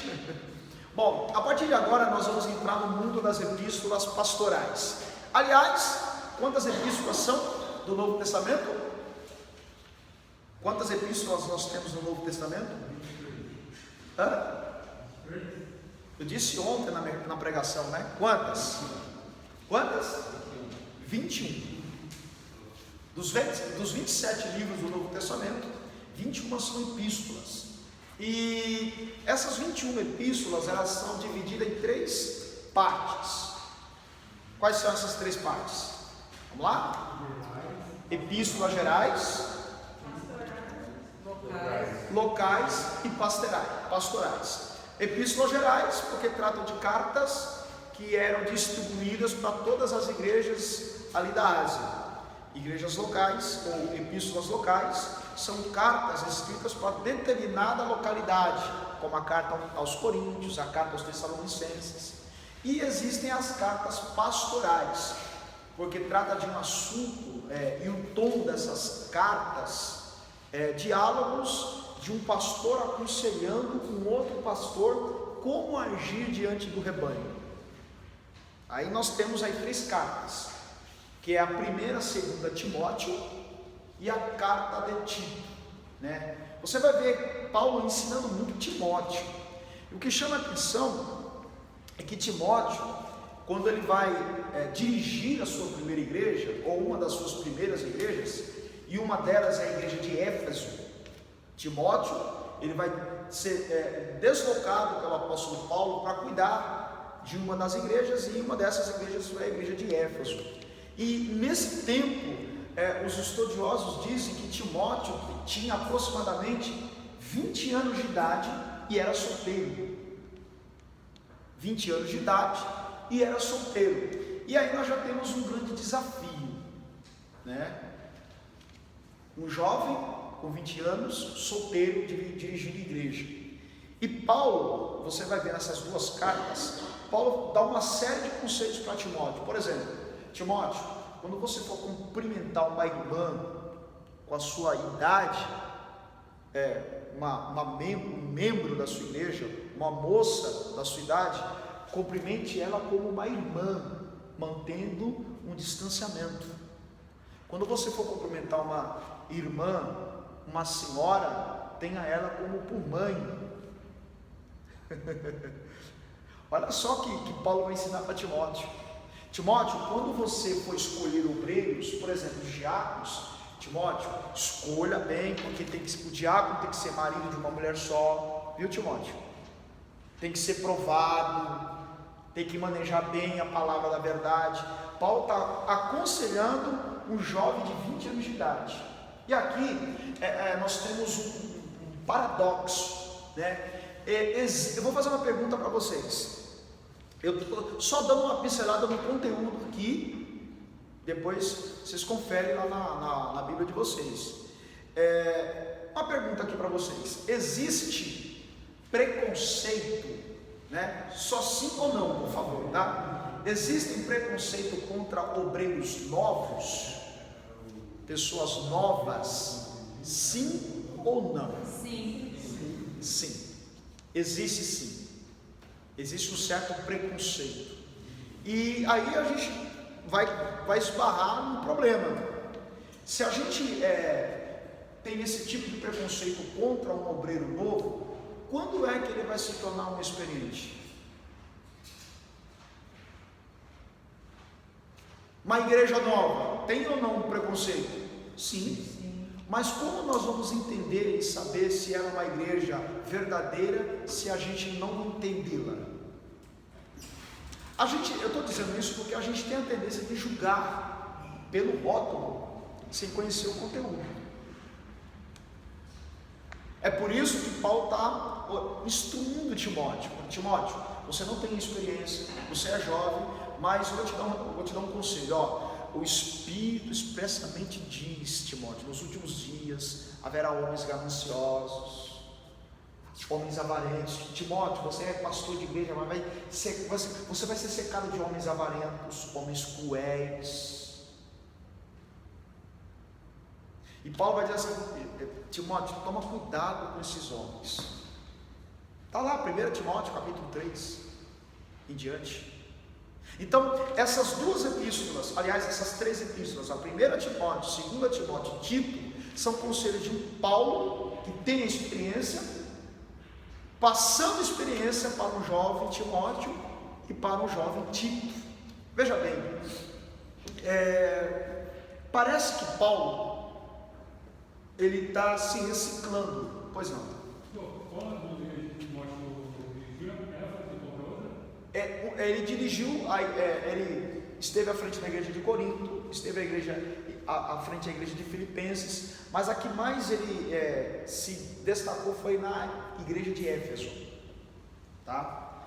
Bom, a partir de agora nós vamos entrar no mundo das epístolas pastorais. Aliás, quantas epístolas são do Novo Testamento? Quantas epístolas nós temos no Novo Testamento? Eu disse ontem na pregação, né? Quantas? 21. Dos 27 livros do Novo Testamento, 21 são epístolas. E essas 21 epístolas, elas são divididas em 3 partes. Quais são essas 3 partes? Vamos lá? Epístolas gerais, locais e pastorais. Epístolas gerais, porque tratam de cartas que eram distribuídas para todas as igrejas ali da Ásia. Igrejas locais ou epístolas locais são cartas escritas para determinada localidade, como a carta aos Coríntios, a carta aos Tessalonicenses. E existem as cartas pastorais, porque trata de um assunto, e o tom dessas cartas diálogos de um pastor aconselhando um outro pastor como agir diante do rebanho. Aí nós temos aí 3 cartas, que é a primeira, a segunda Timóteo e a carta de Tito, né? Você vai ver Paulo ensinando muito Timóteo. E o que chama a atenção é que Timóteo, quando ele vai dirigir a sua primeira igreja, ou uma das suas primeiras igrejas, e uma delas é a igreja de Éfeso, Timóteo, ele vai ser deslocado pelo apóstolo Paulo para cuidar de uma das igrejas, e uma dessas igrejas foi a igreja de Éfeso. E nesse tempo, os estudiosos dizem que Timóteo tinha aproximadamente 20 anos de idade e era solteiro. 20 anos de idade e era solteiro. E aí nós já temos um grande desafio, né? Um jovem com 20 anos, solteiro, dirigindo igreja. E Paulo, você vai ver nessas 2 cartas, Paulo dá uma série de conceitos para Timóteo. Por exemplo, Timóteo, quando você for cumprimentar uma irmã com a sua idade, um membro da sua igreja, uma moça da sua idade, cumprimente ela como uma irmã, mantendo um distanciamento. Quando você for cumprimentar uma irmã, uma senhora, tenha ela como por mãe. Olha só que Paulo vai ensinar para Timóteo. Timóteo, quando você for escolher obreiros, por exemplo, diáconos, Timóteo, escolha bem, porque o diácono tem que ser marido de uma mulher só, viu, Timóteo? Tem que ser provado, tem que manejar bem a palavra da verdade. Paulo está aconselhando um jovem de 20 anos de idade. E aqui nós temos um paradoxo, né? Eu vou fazer uma pergunta para vocês. Eu estou só dando uma pincelada no conteúdo aqui, depois vocês conferem lá na Bíblia de vocês. Uma pergunta aqui para vocês: existe preconceito, né? Só sim ou não, por favor, tá? Existe preconceito contra obreiros novos, pessoas novas? Sim ou não? Sim. Sim, existe sim. Existe um certo preconceito. E aí a gente vai esbarrar num problema. Se a gente tem esse tipo de preconceito contra um obreiro novo, quando é que ele vai se tornar um experiente? Uma igreja nova, tem ou não um preconceito? Sim. Mas como nós vamos entender e saber se ela é uma igreja verdadeira, se a gente não entendê-la? Eu estou dizendo isso porque a gente tem a tendência de julgar pelo rótulo, sem conhecer o conteúdo. É por isso que Paulo está instruindo Timóteo. Timóteo, você não tem experiência, você é jovem, mas eu vou te dar um conselho. O Espírito expressamente diz, Timóteo, nos últimos dias haverá homens gananciosos, homens avarentos. Timóteo, você é pastor de igreja, mas você vai ser cercado de homens avarentos, homens cruéis. E Paulo vai dizer assim: Timóteo, toma cuidado com esses homens. Está lá, 1 Timóteo capítulo 3 em diante. Então, essas duas epístolas, aliás, essas três epístolas, a 1 Timóteo, 2 Timóteo e Tito, são conselhos de um Paulo que tem experiência, passando experiência para um jovem Timóteo e para um jovem Tito. Veja bem, parece que Paulo ele está se reciclando. Pois não. Ele dirigiu, ele esteve à frente da igreja de Corinto, esteve à frente da igreja de Filipenses, mas a que mais ele se destacou foi na igreja de Éfeso, tá?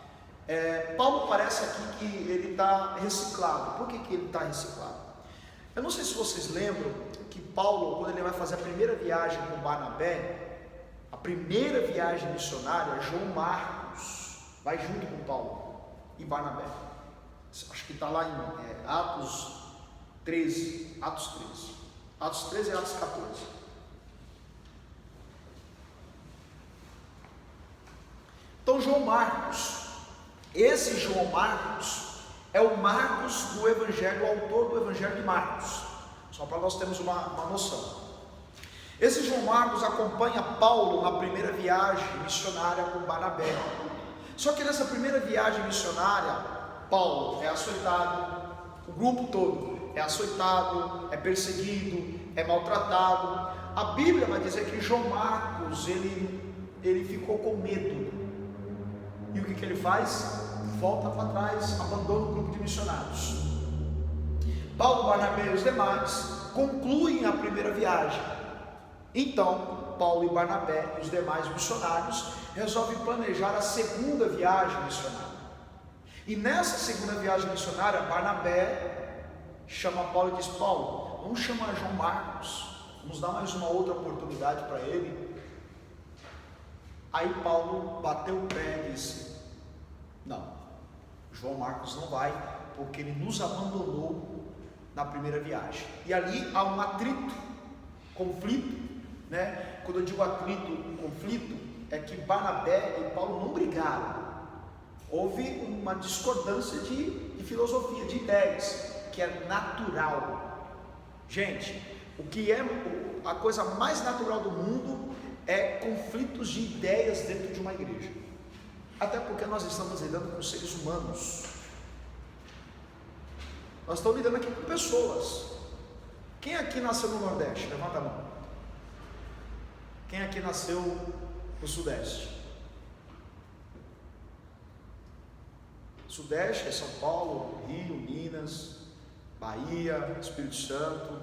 Paulo parece aqui que ele está reciclado. Por que ele está reciclado? Eu não sei se vocês lembram que Paulo, quando ele vai fazer a primeira viagem com Barnabé, a primeira viagem missionária, João Marcos vai junto com Paulo e Barnabé. Acho que está lá em Atos 13 e Atos 14. Então João Marcos, esse João Marcos é o Marcos do Evangelho, o autor do Evangelho de Marcos, só para nós termos uma noção. Esse João Marcos acompanha Paulo na primeira viagem missionária com Barnabé. Só que nessa primeira viagem missionária, Paulo é açoitado, o grupo todo é açoitado, é perseguido, é maltratado. A Bíblia vai dizer que João Marcos, ele ficou com medo. E o que ele faz? Volta para trás, abandona o grupo de missionários. Paulo, Barnabé e os demais concluem a primeira viagem. Então, Paulo e Barnabé e os demais missionários resolvem planejar a segunda viagem missionária. E nessa segunda viagem missionária, Barnabé chama Paulo e diz: Paulo, vamos chamar João Marcos, vamos dar mais uma outra oportunidade para ele. Aí Paulo bateu o pé e disse: não, João Marcos não vai, porque ele nos abandonou na primeira viagem. E ali há um atrito, conflito, né? Quando eu digo atrito, um conflito, é que Barnabé e Paulo não brigaram, Houve uma discordância de filosofia, de ideias, que é natural. Gente, o que é a coisa mais natural do mundo é conflitos de ideias dentro de uma igreja. Até porque nós estamos lidando com seres humanos. Nós estamos lidando aqui com pessoas. Quem aqui nasceu no Nordeste? Levanta a mão. Quem aqui nasceu no Sudeste? Sudeste é São Paulo, Rio, Minas, Bahia, Espírito Santo.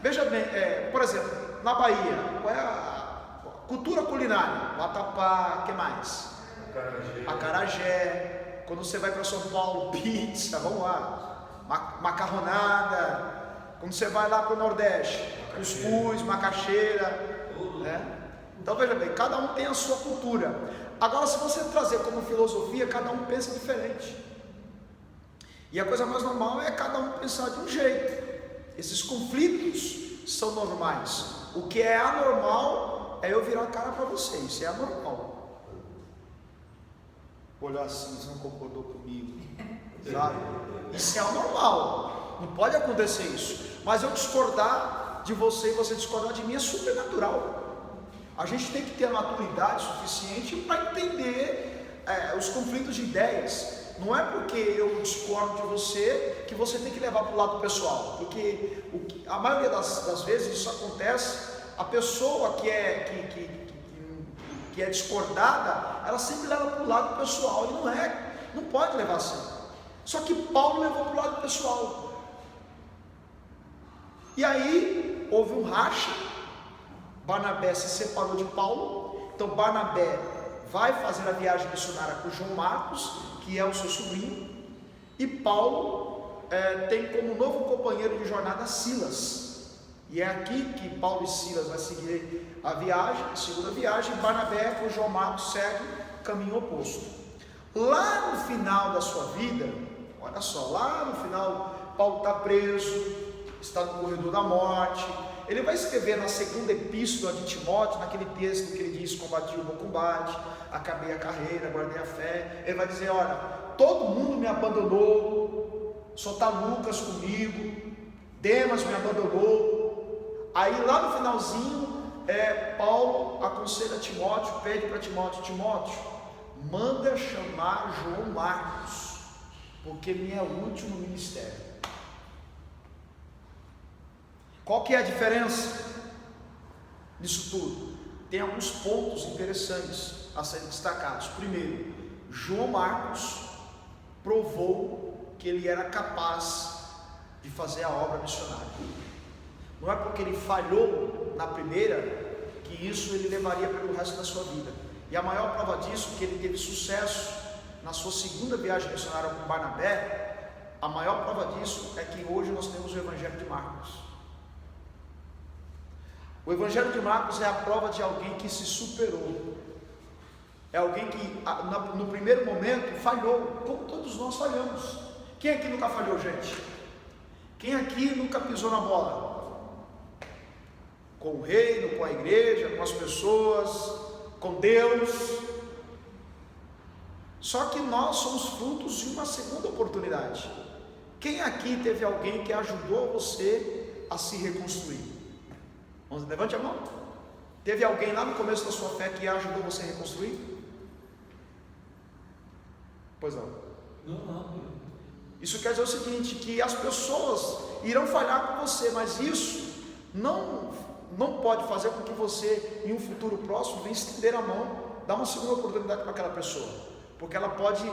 Veja bem, por exemplo, na Bahia, qual é a cultura culinária? Vatapá, o que mais? Acarajé. Quando você vai para São Paulo, pizza, vamos lá, macarronada. Quando você vai lá para o Nordeste, cuscuz, macaxeira, né? Então veja bem, cada um tem a sua cultura. Agora, se você trazer como filosofia, cada um pensa diferente. E a coisa mais normal é cada um pensar de um jeito. Esses conflitos são normais. O que é anormal é eu virar a cara para você. Isso é anormal. Olhar assim, você não concordou comigo, sabe? Isso é anormal. Não pode acontecer isso. Mas eu discordar de você e você discordar de mim é super natural. A gente tem que ter a maturidade suficiente para entender os conflitos de ideias. Não é porque eu discordo de você que você tem que levar para o lado pessoal, porque a maioria das vezes isso acontece. A pessoa que é discordada, ela sempre leva para o lado pessoal, e não pode levar assim. Só que Paulo levou para o lado pessoal, e aí houve um racha. Barnabé se separou de Paulo, então Barnabé vai fazer a viagem missionária com João Marcos, que é o seu sobrinho, e Paulo tem como novo companheiro de jornada Silas, e é aqui que Paulo e Silas vai seguir a viagem, a segunda viagem. Barnabé com João Marcos segue caminho oposto. Lá no final da sua vida, olha só, lá no final Paulo está preso, está no corredor da morte. Ele vai escrever na segunda epístola de Timóteo, naquele texto que ele diz: combati o bom combate, acabei a carreira, guardei a fé. Ele vai dizer: olha, todo mundo me abandonou, só está Lucas comigo, Demas me abandonou. Aí lá no finalzinho, Paulo aconselha Timóteo, pede para Timóteo, manda chamar João Marcos, porque me é útil no ministério. Qual que é a diferença nisso tudo? Tem alguns pontos interessantes a serem destacados. Primeiro, João Marcos provou que ele era capaz de fazer a obra missionária. Não é porque ele falhou na primeira que isso ele levaria pelo resto da sua vida. E a maior prova disso é que ele teve sucesso na sua segunda viagem missionária com Barnabé. A maior prova disso é que hoje nós temos o Evangelho de Marcos. O Evangelho de Marcos é a prova de alguém que se superou. É alguém que no primeiro momento falhou, como todos nós falhamos. Quem aqui nunca falhou, gente? Quem aqui nunca pisou na bola? Com o reino, com a igreja, com as pessoas, com Deus. Só que nós somos frutos de uma segunda oportunidade. Quem aqui teve alguém que ajudou você a se reconstruir? Levante a mão. Teve alguém lá no começo da sua fé que ajudou você a reconstruir? Pois não. Não. Isso quer dizer o seguinte, que as pessoas irão falhar com você, mas isso não pode fazer com que você, em um futuro próximo, venha estender a mão, dar uma segunda oportunidade para aquela pessoa, porque ela pode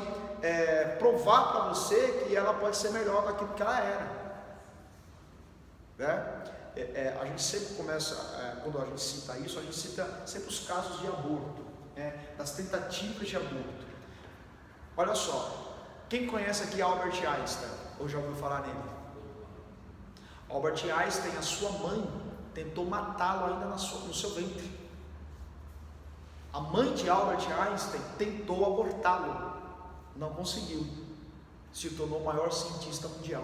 provar para você que ela pode ser melhor daquilo que ela era, né? A gente sempre começa, quando a gente cita isso, a gente cita sempre os casos de aborto, das tentativas de aborto. Olha só, quem conhece aqui Albert Einstein, ou já ouviu falar nele? Albert Einstein, a sua mãe tentou matá-lo ainda no seu ventre. A mãe de Albert Einstein tentou abortá-lo, não conseguiu, se tornou o maior cientista mundial.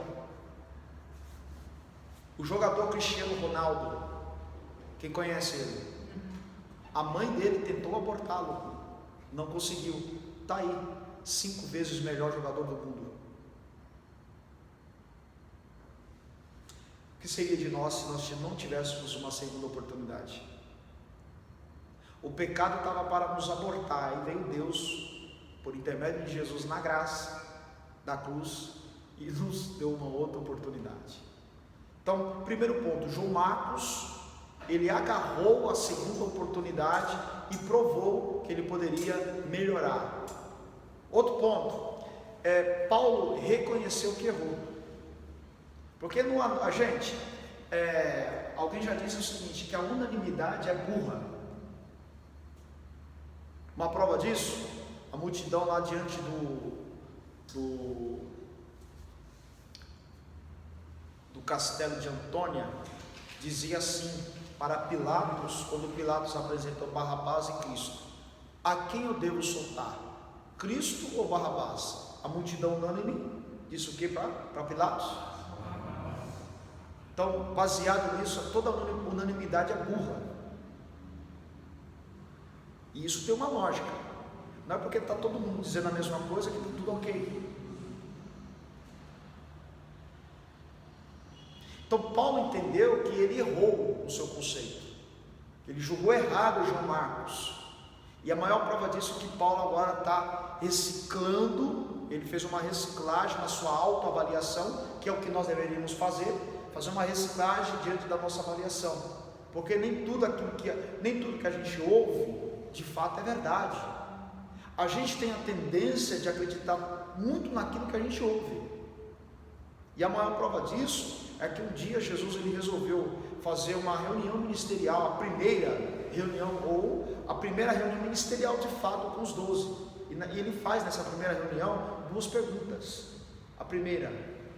O jogador Cristiano Ronaldo, quem conhece ele? A mãe dele tentou abortá-lo, não conseguiu, está aí, 5 vezes melhor jogador do mundo. O que seria de nós se nós não tivéssemos uma segunda oportunidade? O pecado estava para nos abortar, e veio Deus, por intermédio de Jesus, na graça da cruz, e nos deu uma outra oportunidade. Então, primeiro ponto, João Marcos, ele agarrou a segunda oportunidade e provou que ele poderia melhorar. Outro ponto, Paulo reconheceu que errou, porque alguém já disse o seguinte, que a unanimidade é burra. Uma prova disso, a multidão lá diante do castelo de Antônia dizia assim para Pilatos, quando Pilatos apresentou Barrabás e Cristo: a quem eu devo soltar, Cristo ou Barrabás? A multidão unânime disse o que para Pilatos? Então, baseado nisso, toda unanimidade é burra. E isso tem uma lógica. Não é porque está todo mundo dizendo a mesma coisa que está tudo ok. Então Paulo entendeu que ele errou no seu conceito, ele julgou errado João Marcos, e a maior prova disso é que Paulo agora está reciclando, ele fez uma reciclagem na sua autoavaliação, que é o que nós deveríamos fazer uma reciclagem diante da nossa avaliação, porque nem tudo que a gente ouve de fato é verdade. A gente tem a tendência de acreditar muito naquilo que a gente ouve, e a maior prova disso é que um dia Jesus ele resolveu fazer uma reunião ministerial, a primeira reunião ministerial de fato com os 12, e ele faz nessa primeira reunião 2 perguntas. A primeira: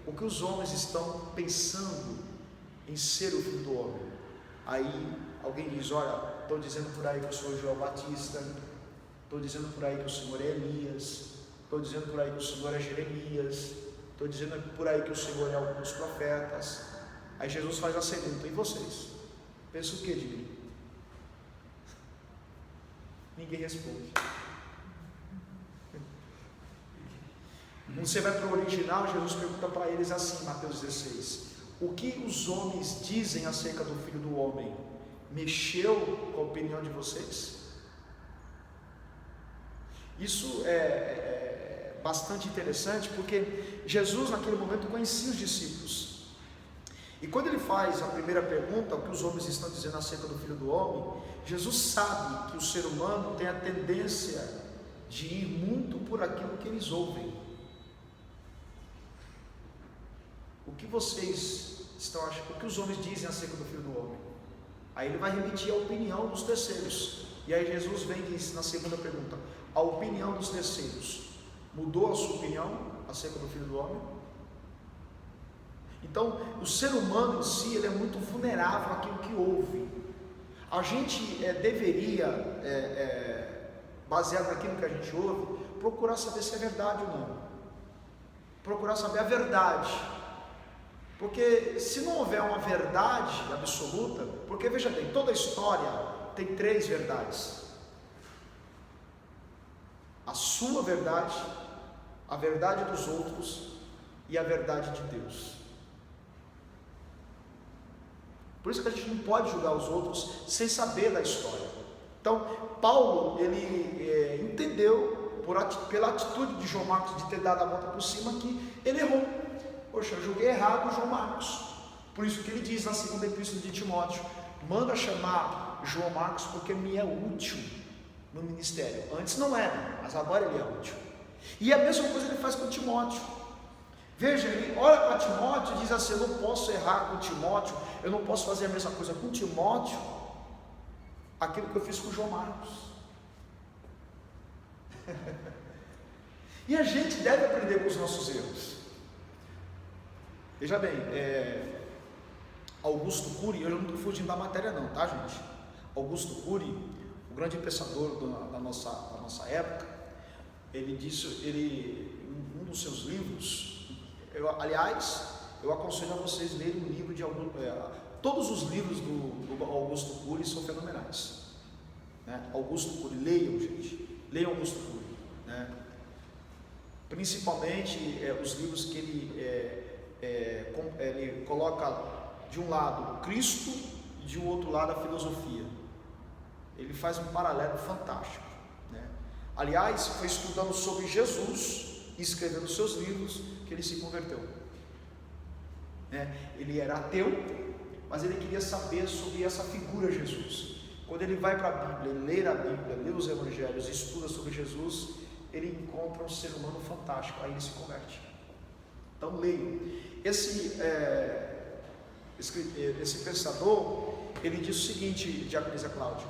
o que os homens estão pensando em ser o Filho do Homem? Aí alguém diz: olha, estou dizendo por aí que eu sou João Batista, estou dizendo por aí que o Senhor é Elias, estou dizendo por aí que o Senhor é Jeremias, estou dizendo por aí que o Senhor é algum dos profetas. Aí Jesus faz a segunda: e vocês? Pensam o que de mim? Ninguém responde. Quando você vai para o original, Jesus pergunta para eles assim, Mateus 16: o que os homens dizem acerca do Filho do Homem? Mexeu com a opinião de vocês? Isso é bastante interessante, porque Jesus naquele momento conhecia os discípulos, e quando ele faz a primeira pergunta, o que os homens estão dizendo acerca do Filho do Homem, Jesus sabe que o ser humano tem a tendência de ir muito por aquilo que eles ouvem. O que vocês estão achando? O que os homens dizem acerca do Filho do Homem? Aí ele vai remeter a opinião dos terceiros, e aí Jesus vem e diz na segunda pergunta: a opinião dos terceiros mudou a sua opinião acerca do Filho do Homem? Então, o ser humano em si, ele é muito vulnerável àquilo que ouve. A gente deveria, baseado naquilo que a gente ouve, procurar saber se é verdade ou não, procurar saber a verdade, porque se não houver uma verdade absoluta, porque veja bem, toda história tem 3 verdades: a sua verdade, a verdade dos outros e a verdade de Deus. Por isso que a gente não pode julgar os outros sem saber da história. Então, Paulo, ele entendeu, pela atitude de João Marcos de ter dado a volta por cima, que ele errou. Poxa, eu julguei errado o João Marcos. Por isso que ele diz na segunda epístola de Timóteo: manda chamar João Marcos porque me é útil no ministério. Antes não era, mas agora ele é útil. E a mesma coisa ele faz com Timóteo. Veja, ele olha para Timóteo e diz assim: eu não posso errar com Timóteo, eu não posso fazer a mesma coisa com Timóteo, aquilo que eu fiz com João Marcos. E a gente deve aprender com os nossos erros. Veja bem, Augusto Cury, eu não estou fugindo da matéria não, tá gente? Augusto Cury, o grande pensador da nossa época, ele disse, um dos seus livros, eu aconselho a vocês lerem um livro de todos os livros do Augusto Cury são fenomenais, né? Augusto Cury, leiam gente, leiam Augusto Cury. né? Principalmente os livros que ele coloca de um lado Cristo e de um outro lado a filosofia. Ele faz um paralelo fantástico, né? Aliás, foi estudando sobre Jesus e escrevendo seus livros que ele se converteu, né? Ele era ateu, mas ele queria saber sobre essa figura Jesus. Quando ele vai para a Bíblia, ler a Bíblia, ler os Evangelhos, estuda sobre Jesus, ele encontra um ser humano fantástico, aí ele se converte. Então leiam. Esse pensador, ele diz o seguinte, Diaconisa Cláudia,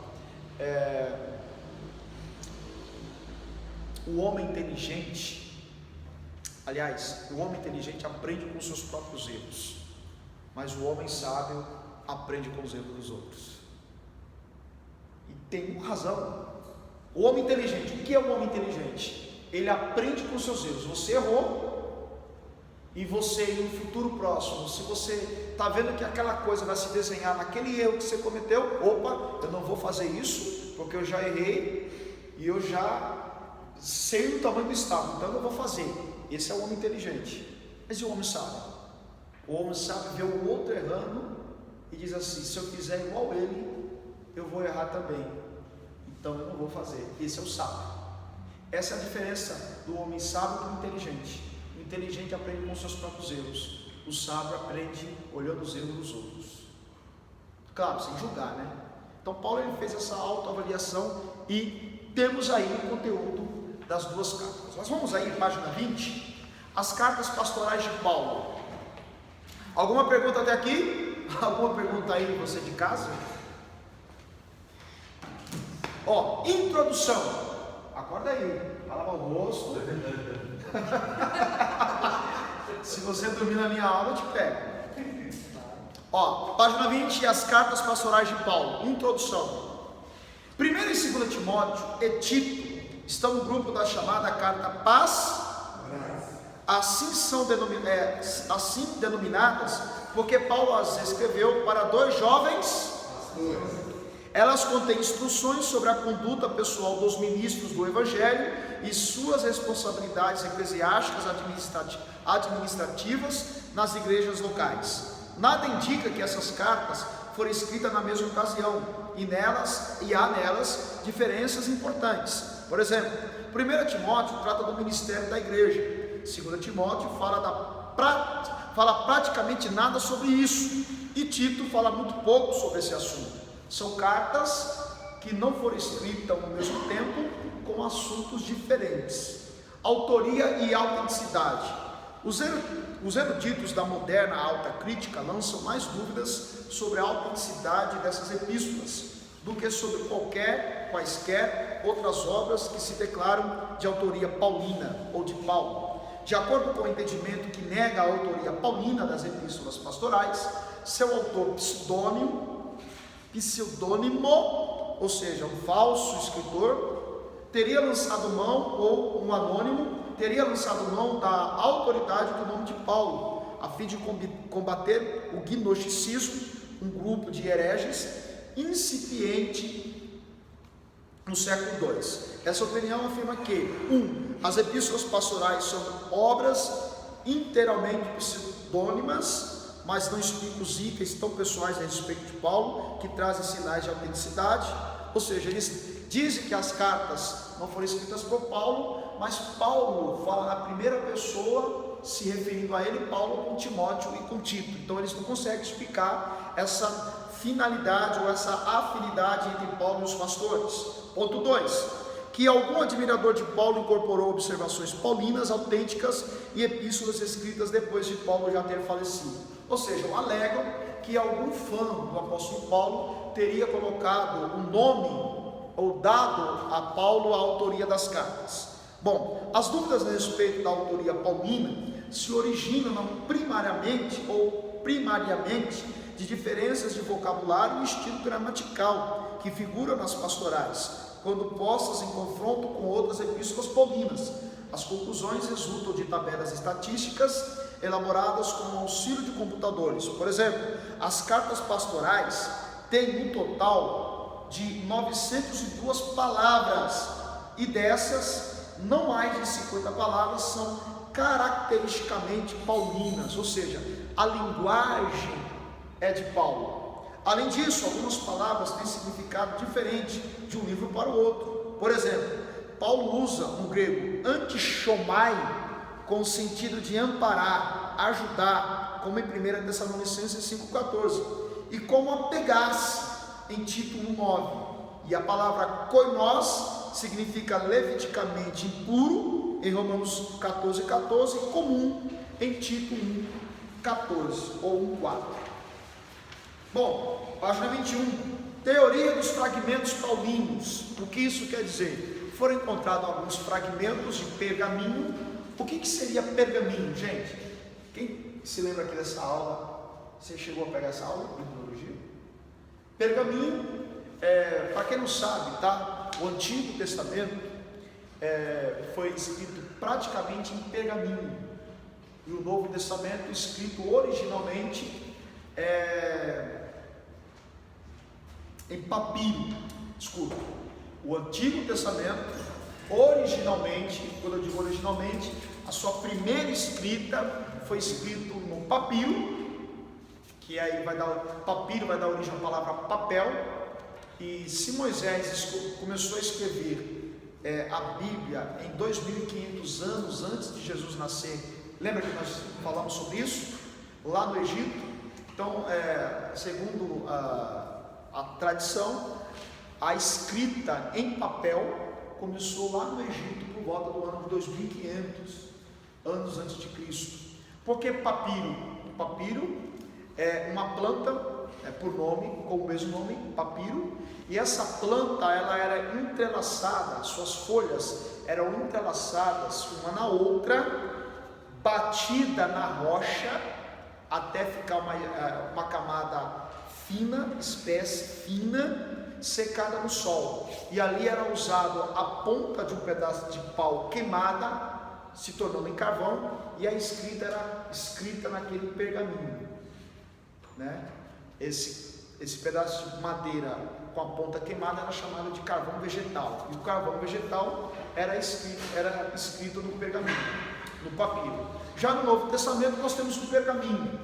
o homem inteligente, aliás, o homem inteligente aprende com os seus próprios erros, mas o homem sábio aprende com os erros dos outros. E tem razão. O homem inteligente, o que é o homem inteligente? Ele aprende com os seus erros. Você errou, e você, em um futuro próximo, se você está vendo que aquela coisa vai se desenhar naquele erro que você cometeu, opa, eu não vou fazer isso, porque eu já errei, e eu já sei o tamanho do estado, então eu não vou fazer. Esse é o homem inteligente. Mas e o homem sábio? O homem sábio vê o outro errando, e diz assim, se eu fizer igual ele, eu vou errar também, então eu não vou fazer. Esse é o sábio. Essa é a diferença do homem sábio para o inteligente. O inteligente aprende com os seus próprios erros, o sábio aprende olhando os erros dos outros, claro, sem julgar, né? Então Paulo ele fez essa autoavaliação e temos aí o conteúdo das duas cartas. Nós vamos aí, página 20, as cartas pastorais de Paulo. Alguma pergunta até aqui? Alguma pergunta aí você de casa? Ó, introdução. Acorda aí, lava o rosto. Se você dormir na minha aula, eu te pego. Ó, página 20, as cartas pastorais de Paulo. Introdução. 1 e 2 Timóteo e Tito estão no grupo da chamada carta Paz. Assim denominadas, porque Paulo as escreveu para dois jovens pastores. Elas contêm instruções sobre a conduta pessoal dos ministros do Evangelho e suas responsabilidades eclesiásticas administrativas nas igrejas locais. Nada indica que essas cartas foram escritas na mesma ocasião e há nelas diferenças importantes. Por exemplo, 1 Timóteo trata do ministério da igreja, 2 Timóteo fala praticamente nada sobre isso, e Tito fala muito pouco sobre esse assunto. São cartas que não foram escritas ao mesmo tempo, com assuntos diferentes. Autoria e autenticidade. Os eruditos da moderna alta crítica lançam mais dúvidas sobre a autenticidade dessas epístolas do que sobre quaisquer outras obras que se declaram de autoria paulina ou de Paulo. De acordo com o entendimento que nega a autoria paulina das epístolas pastorais, seu autor pseudônimo, ou seja, um falso escritor, teria lançado mão, ou um anônimo, teria lançado mão da autoridade do nome de Paulo, a fim de combater o gnosticismo, um grupo de hereges incipiente no século II. Essa opinião afirma que, as epístolas pastorais são obras inteiramente pseudônimas, mas não explica os itens tão pessoais a respeito de Paulo, que trazem sinais de autenticidade. Ou seja, eles dizem que as cartas não foram escritas por Paulo, mas Paulo fala na primeira pessoa, se referindo a ele, Paulo, com Timóteo e com Tito. Então eles não conseguem explicar essa finalidade ou essa afinidade entre Paulo e os pastores. Ponto 2. Que algum admirador de Paulo incorporou observações paulinas autênticas e epístolas escritas depois de Paulo já ter falecido. Ou seja, alegam que algum fã do apóstolo Paulo teria colocado um nome ou dado a Paulo a autoria das cartas. Bom, as dúvidas a respeito da autoria paulina se originam primariamente de diferenças de vocabulário e estilo gramatical que figuram nas pastorais, quando postas em confronto com outras epístolas paulinas. As conclusões resultam de tabelas estatísticas elaboradas com o auxílio de computadores. Por exemplo, as cartas pastorais têm um total de 902 palavras, e dessas não mais de 50 palavras, são caracteristicamente paulinas, ou seja, a linguagem é de Paulo. Além disso, algumas palavras têm significado diferente de um livro para o outro. Por exemplo, Paulo usa no grego antichomai com o sentido de amparar, ajudar, como em 1 Tessalonicenses 5,14, e como apegar-se em Tito 1,9. E a palavra koinos significa leviticamente impuro em Romanos 14,14 e comum em Tito 1,14 ou 1,4. Bom, página 21. Teoria dos fragmentos paulinos. O que isso quer dizer? Foram encontrados alguns fragmentos de pergaminho. O que seria pergaminho, gente? Quem se lembra aqui dessa aula? Você chegou a pegar essa aula de bibliologia? Pergaminho, para quem não sabe, tá? O Antigo Testamento foi escrito praticamente em pergaminho, e o Novo Testamento escrito originalmente em papiro. Desculpa, o Antigo Testamento originalmente, quando eu digo originalmente, a sua primeira escrita foi escrito no papiro, que aí papiro vai dar origem à palavra papel. E se Moisés começou a escrever a Bíblia em 2500 anos antes de Jesus nascer, lembra que nós falamos sobre isso lá no Egito? Então, segundo a tradição, a escrita em papel começou lá no Egito por volta do ano de 2500 anos antes de Cristo. Por que papiro? Papiro é uma planta, por nome, com o mesmo nome, papiro, e essa planta ela era entrelaçada, suas folhas eram entrelaçadas uma na outra, batida na rocha até ficar uma camada fina, espécie fina, secada no sol, e ali era usado a ponta de um pedaço de pau queimada, se tornando em carvão, e a escrita era escrita naquele pergaminho, né? Esse pedaço de madeira com a ponta queimada era chamado de carvão vegetal, e o carvão vegetal era escrito no pergaminho, no papiro. Já no Novo Testamento nós temos o pergaminho.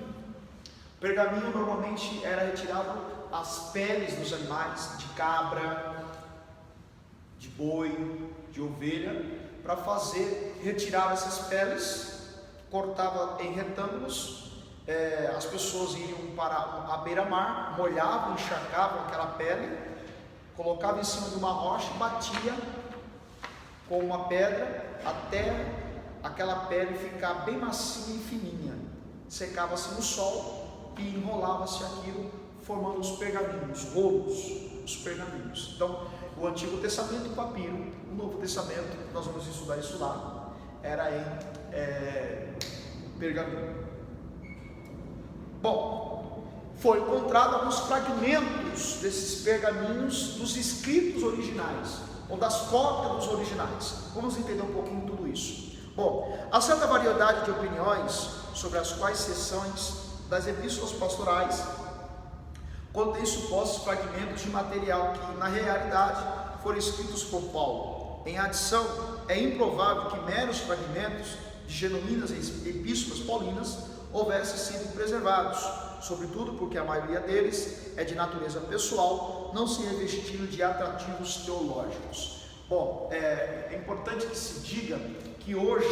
O pergaminho normalmente era retirado as peles dos animais, de cabra, de boi, de ovelha, para retirar essas peles, cortava em retângulos. As pessoas iriam para a beira-mar, molhavam, encharcavam aquela pele, colocavam em cima de uma rocha e batia com uma pedra até aquela pele ficar bem macia e fininha. Secava-se no sol e enrolava-se aquilo, formando os pergaminhos, rolos, os pergaminhos. Então, o Antigo Testamento, o papiro, o Novo Testamento, nós vamos estudar isso lá, era em pergaminho. Bom, foi encontrado alguns fragmentos desses pergaminhos dos escritos originais, ou das cópias dos originais. Vamos entender um pouquinho tudo isso. Bom, há certa variedade de opiniões sobre as quais seções das epístolas pastorais contém supostos fragmentos de material que, na realidade, foram escritos por Paulo. Em adição, é improvável que meros fragmentos de genuínas epístolas paulinas houvessem sido preservados, sobretudo porque a maioria deles é de natureza pessoal, não se revestindo de atrativos teológicos. Bom, é importante que se diga que hoje,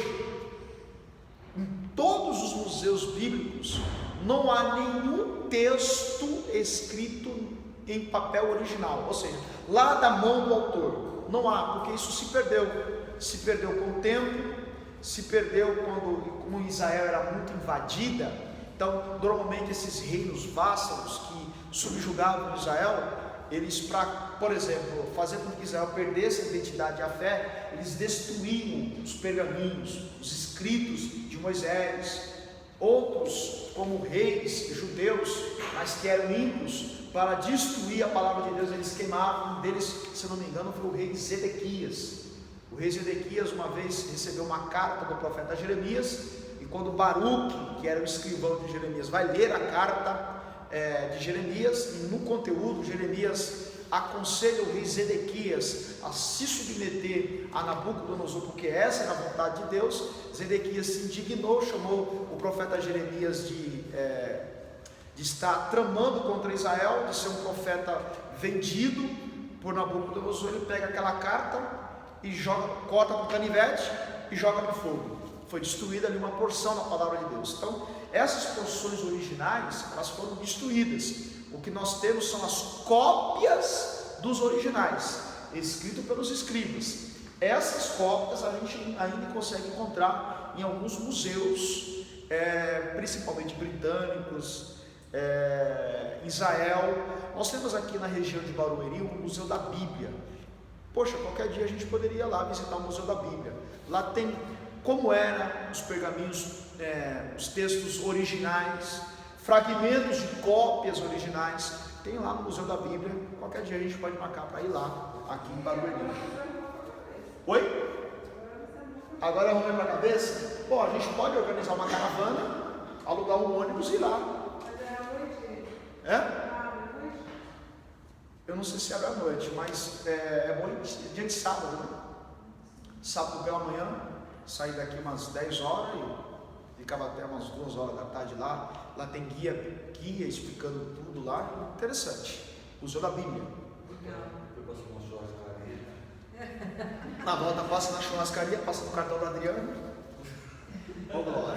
em todos os museus bíblicos, não há nenhum texto escrito em papel original, ou seja, lá da mão do autor, não há, porque isso se perdeu com o tempo, se perdeu como Israel era muito invadida. Então, normalmente esses reinos vassalos que subjugavam Israel, eles, para, por exemplo, fazer com que Israel perdesse a identidade e a fé, eles destruíam os pergaminhos, os escritos de Moisés. Outros, como reis judeus, mas que eram ímpios, para destruir a palavra de Deus, eles queimavam. Um deles, se não me engano, foi o rei Zedequias. O rei Zedequias uma vez recebeu uma carta do profeta Jeremias, e quando Baruque, que era o escrivão de Jeremias, vai ler a carta de Jeremias, e no conteúdo Jeremias aconselha o rei Zedequias a se submeter a Nabucodonosor, porque essa era a vontade de Deus. Zedequias se indignou, chamou o profeta Jeremias de estar tramando contra Israel, de ser um profeta vendido por Nabucodonosor. Ele pega aquela carta e corta com canivete e joga no fogo. Foi destruída ali uma porção da palavra de Deus. Então, essas porções originais, elas foram destruídas. O que nós temos são as cópias dos originais, escrito pelos escribas. Essas cópias a gente ainda consegue encontrar em alguns museus, principalmente britânicos, Israel. Nós temos aqui na região de Barueri o Museu da Bíblia. Poxa, qualquer dia a gente poderia ir lá visitar o Museu da Bíblia. Lá tem como eram os pergaminhos, os textos originais, fragmentos de cópias originais, tem lá no Museu da Bíblia. Qualquer dia a gente pode marcar para ir lá, aqui em Barueri. Oi? Agora arrumei para a cabeça? Bom, a gente pode organizar uma caravana, alugar um ônibus e ir lá. Eu não sei se abre à noite, mas é bom dia de sábado, né? Sábado pela manhã, sair daqui umas 10 horas e ficava até umas 2 horas da tarde lá. Lá tem guia explicando tudo lá. Interessante. Museu da Bíblia. Na volta passa na churrascaria, passa no cartão do Adriano. Vamos lá.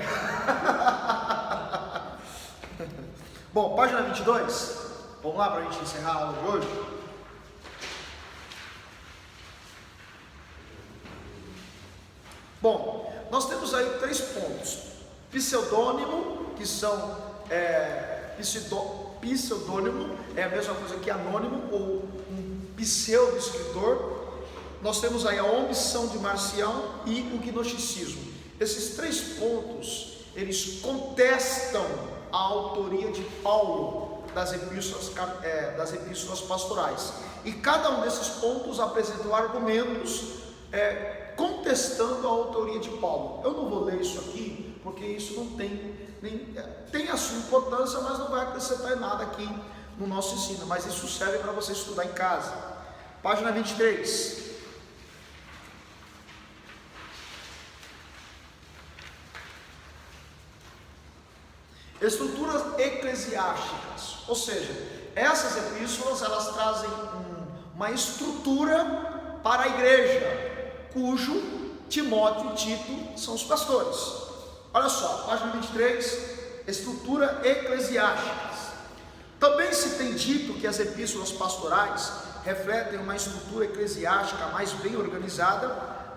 Bom, página 22. Vamos lá para a gente encerrar a aula de hoje. Bom, nós temos aí 3 pontos. Pseudônimo, que são pseudônimo, é a mesma coisa que anônimo ou um pseudo-escritor. Nós temos aí a omissão de Marcião e o gnosticismo. Esses 3 pontos, eles contestam a autoria de Paulo das epístolas pastorais. E cada um desses pontos apresentam argumentos contestando a autoria de Paulo. Eu não vou ler isso aqui, porque isso não tem a sua importância, mas não vai acrescentar nada aqui no nosso ensino. Mas isso serve para você estudar em casa. Página 23. Estruturas eclesiásticas, ou seja, essas epístolas elas trazem uma estrutura para a igreja, cujo Timóteo e Tito são os pastores. Olha só, página 23, estrutura eclesiásticas. Também se tem dito que as epístolas pastorais refletem uma estrutura eclesiástica mais bem organizada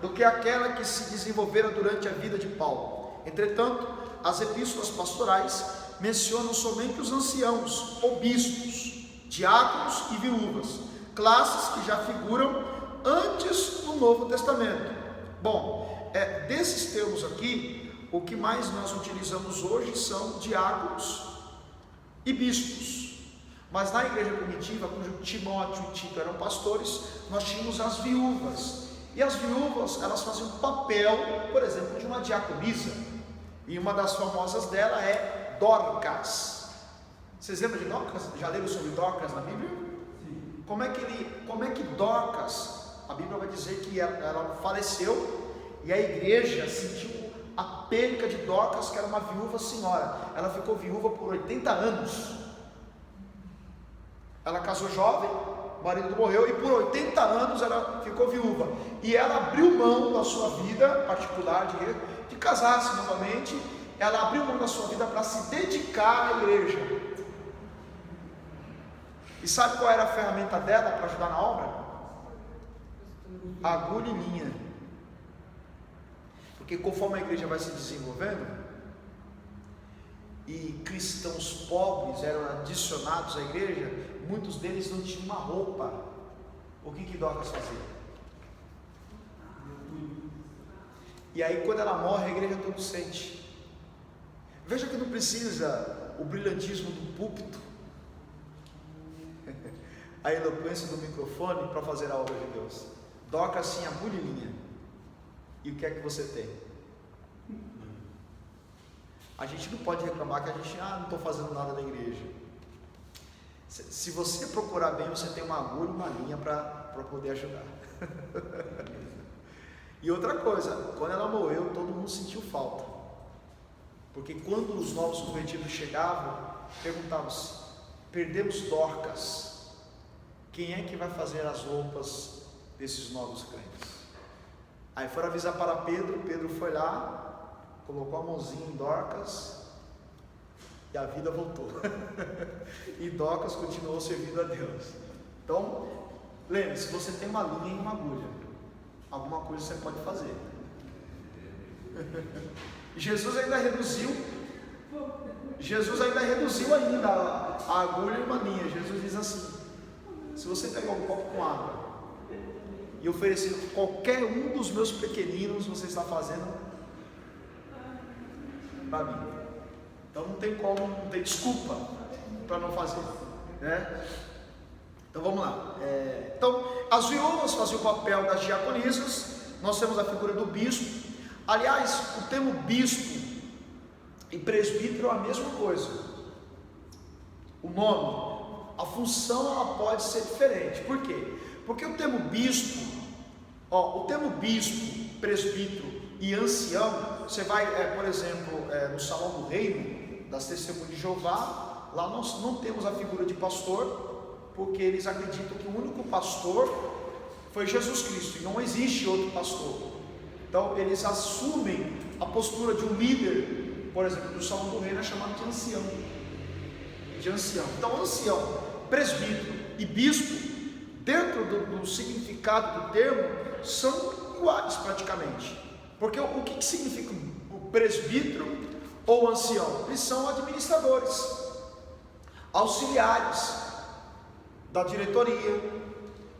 do que aquela que se desenvolvera durante a vida de Paulo. Entretanto, as epístolas pastorais mencionam somente os anciãos ou bispos, diáconos e viúvas, classes que já figuram antes do Novo Testamento. Bom, desses termos aqui, o que mais nós utilizamos hoje são diáconos e bispos. Mas na igreja primitiva, cujo Timóteo e Tito eram pastores, nós tínhamos as viúvas. E as viúvas, elas faziam papel, por exemplo, de uma diaconisa. E uma das famosas dela é Dorcas. Vocês lembram de Dorcas? Já leram sobre Dorcas na Bíblia? Sim. Como é que Dorcas, a Bíblia vai dizer que ela faleceu e a igreja sentiu a perca de Dorcas, que era uma viúva senhora. Ela ficou viúva por 80 anos. Ela casou jovem, o marido morreu e por 80 anos ela ficou viúva. E ela abriu mão da sua vida particular de casar-se novamente. Ela abriu mão da sua vida para se dedicar à igreja. E sabe qual era a ferramenta dela para ajudar na obra? Agulha e linha. Porque conforme a igreja vai se desenvolvendo e cristãos pobres eram adicionados à igreja, muitos deles não tinham uma roupa. O que Dorcas fazia? E aí quando ela morre, a igreja toda sente. Veja que não precisa o brilhantismo do púlpito, a eloquência do microfone para fazer a obra de Deus. Dorcas tinha agulha e linha. E o que é que você tem? A gente não pode reclamar que a gente não estou fazendo nada na igreja. Se você procurar bem, você tem uma agulha e uma linha para poder ajudar. E outra coisa, quando ela morreu, todo mundo sentiu falta. Porque quando os novos convertidos chegavam, perguntavam-se: perdemos Dorcas, quem é que vai fazer as roupas desses novos crentes? Aí foram avisar para Pedro, Pedro foi lá, colocou a mãozinha em Dorcas e a vida voltou. E Dorcas continuou servindo a Deus. Então, lembre-se, você tem uma linha e uma agulha, alguma coisa você pode fazer. Jesus ainda reduziu ainda a agulha e uma linha. Jesus diz assim: se você pegar um copo com água e oferecer qualquer um dos meus pequeninos, você está fazendo para mim. Então não tem como, não tem desculpa para não fazer, né? Então vamos lá. Então as viúvas faziam o papel das diaconisas. Nós temos a figura do bispo. Aliás, o termo bispo e presbítero é a mesma coisa. O nome, a função, ela pode ser diferente. Por quê? Porque o termo bispo, presbítero e ancião, você vai, por exemplo, no Salão do Reino das Testemunhas de Jeová, lá nós não temos a figura de pastor, porque eles acreditam que o único pastor foi Jesus Cristo, e não existe outro pastor. Então eles assumem a postura de um líder. Por exemplo, no Salão do Reino é chamado de ancião. Então ancião, presbítero e bispo, dentro do significado do termo, são iguais praticamente. Porque o que significa o presbítero ou ancião? Eles são administradores, auxiliares da diretoria.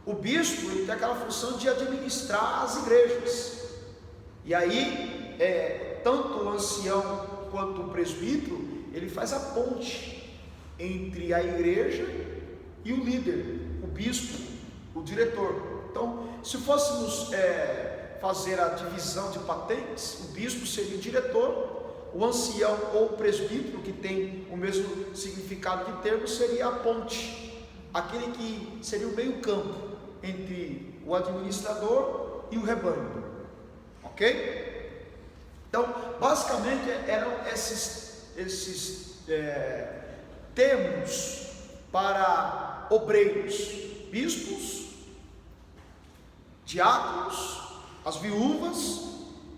O bispo, ele tem aquela função de administrar as igrejas. E aí, tanto o ancião quanto o presbítero, ele faz a ponte entre a igreja e o líder, o bispo, o diretor. Então, se fôssemos fazer a divisão de patentes, o bispo seria o diretor, o ancião ou o presbítero, que tem o mesmo significado de termo, seria a ponte, aquele que seria o meio-campo entre o administrador e o rebanho. Ok? Então, basicamente eram esses termos para obreiros: bispos, diáconos, as viúvas,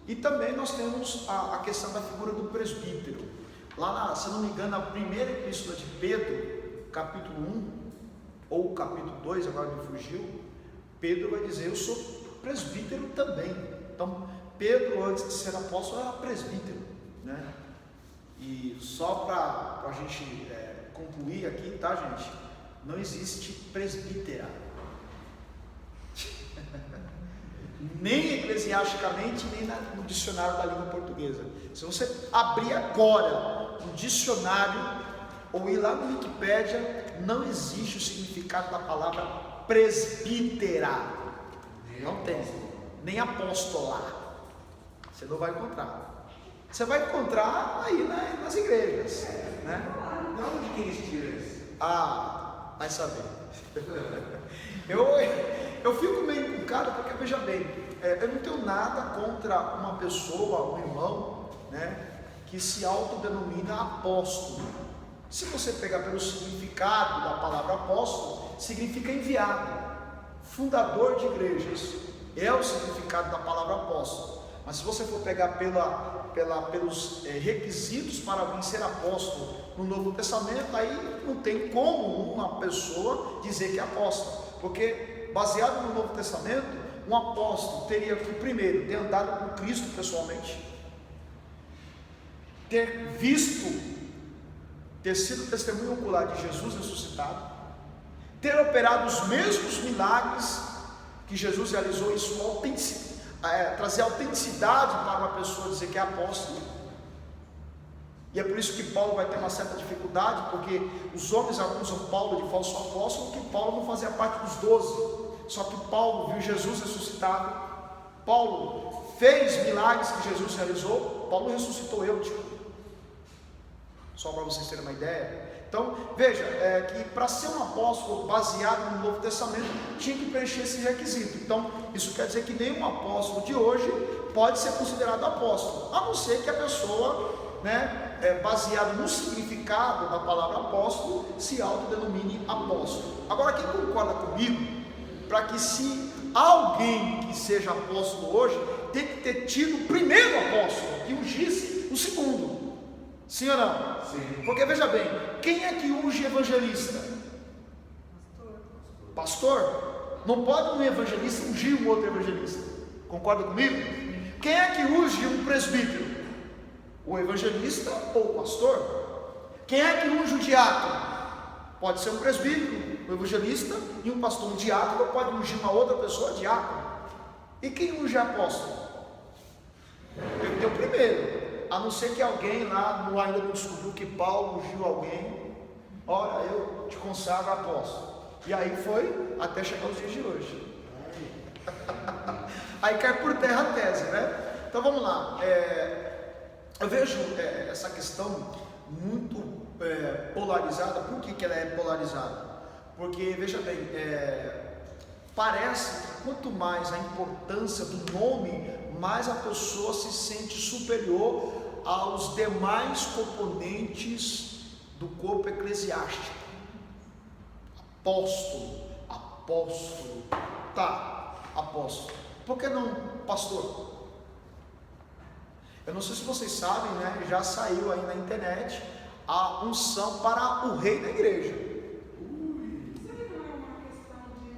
e também nós temos a questão da figura do presbítero. Lá, se não me engano, a primeira epístola de Pedro, capítulo 1, ou capítulo 2, agora me fugiu, Pedro vai dizer: eu sou presbítero também. Então, Pedro, antes de ser apóstolo, era presbítero, né? E só para a gente concluir aqui, tá, gente? Não existe presbítera, nem eclesiasticamente, nem no dicionário da língua portuguesa. Se você abrir agora um dicionário ou ir lá no Wikipédia, não existe o significado da palavra presbítera. Não tem, nem apóstola. Você não vai encontrar. Você vai encontrar aí nas igrejas, né? Não, onde que eles tiram isso? Vai saber. Eu fico meio encucado, porque veja bem, eu não tenho nada contra uma pessoa, um irmão, né, que se autodenomina apóstolo. Se você pegar pelo significado da palavra apóstolo, significa enviado, fundador de igrejas, é o significado da palavra apóstolo. Mas se você for pegar pelos requisitos para vir ser apóstolo no Novo Testamento, aí não tem como uma pessoa dizer que é apóstolo, porque baseado no Novo Testamento, um apóstolo teria que primeiro ter andado com Cristo pessoalmente, ter sido testemunho ocular de Jesus ressuscitado, ter operado os mesmos milagres que Jesus realizou, isso trazer autenticidade para uma pessoa dizer que é apóstolo. E é por isso que Paulo vai ter uma certa dificuldade, porque os homens acusam Paulo de falso apóstolo, que Paulo não fazia parte dos 12. Só que Paulo viu Jesus ressuscitado, Paulo fez milagres que Jesus realizou, Paulo ressuscitou Eutico. Só para vocês terem uma ideia. Então, veja, que para ser um apóstolo baseado no Novo Testamento, tinha que preencher esse requisito. Então, isso quer dizer que nenhum apóstolo de hoje pode ser considerado apóstolo, a não ser que a pessoa, baseado no significado da palavra apóstolo, se autodenomine apóstolo. Agora, quem concorda comigo, para que se alguém que seja apóstolo hoje, tem que ter tido o primeiro apóstolo, que ungisse o segundo. Sim ou não? Sim. Porque veja bem, quem é que unge evangelista? Pastor? Não pode um evangelista ungir um outro evangelista. Concorda comigo? Quem é que unge um presbítero? O evangelista ou o pastor? Quem é que unge o diácono? Pode ser um presbítero, um evangelista e um pastor. Um diácono pode ungir uma outra pessoa, diácono. E quem unge apóstolo? Tem que ter o primeiro. A não ser que alguém lá ainda não descobriu que Paulo ungiu alguém. Olha, eu te consagro apóstolo. E aí foi até chegar os dias de hoje. Aí cai por terra a tese, né? Então vamos lá. Eu vejo essa questão muito polarizada. Por que ela é polarizada? Porque, veja bem, parece que quanto mais a importância do nome, mais a pessoa se sente superior aos demais componentes do corpo eclesiástico. Apóstolo, tá, apóstolo. Por que não pastor? Eu não sei se vocês sabem, né? Já saiu aí na internet a unção para o rei da igreja. Isso aí não é uma questão de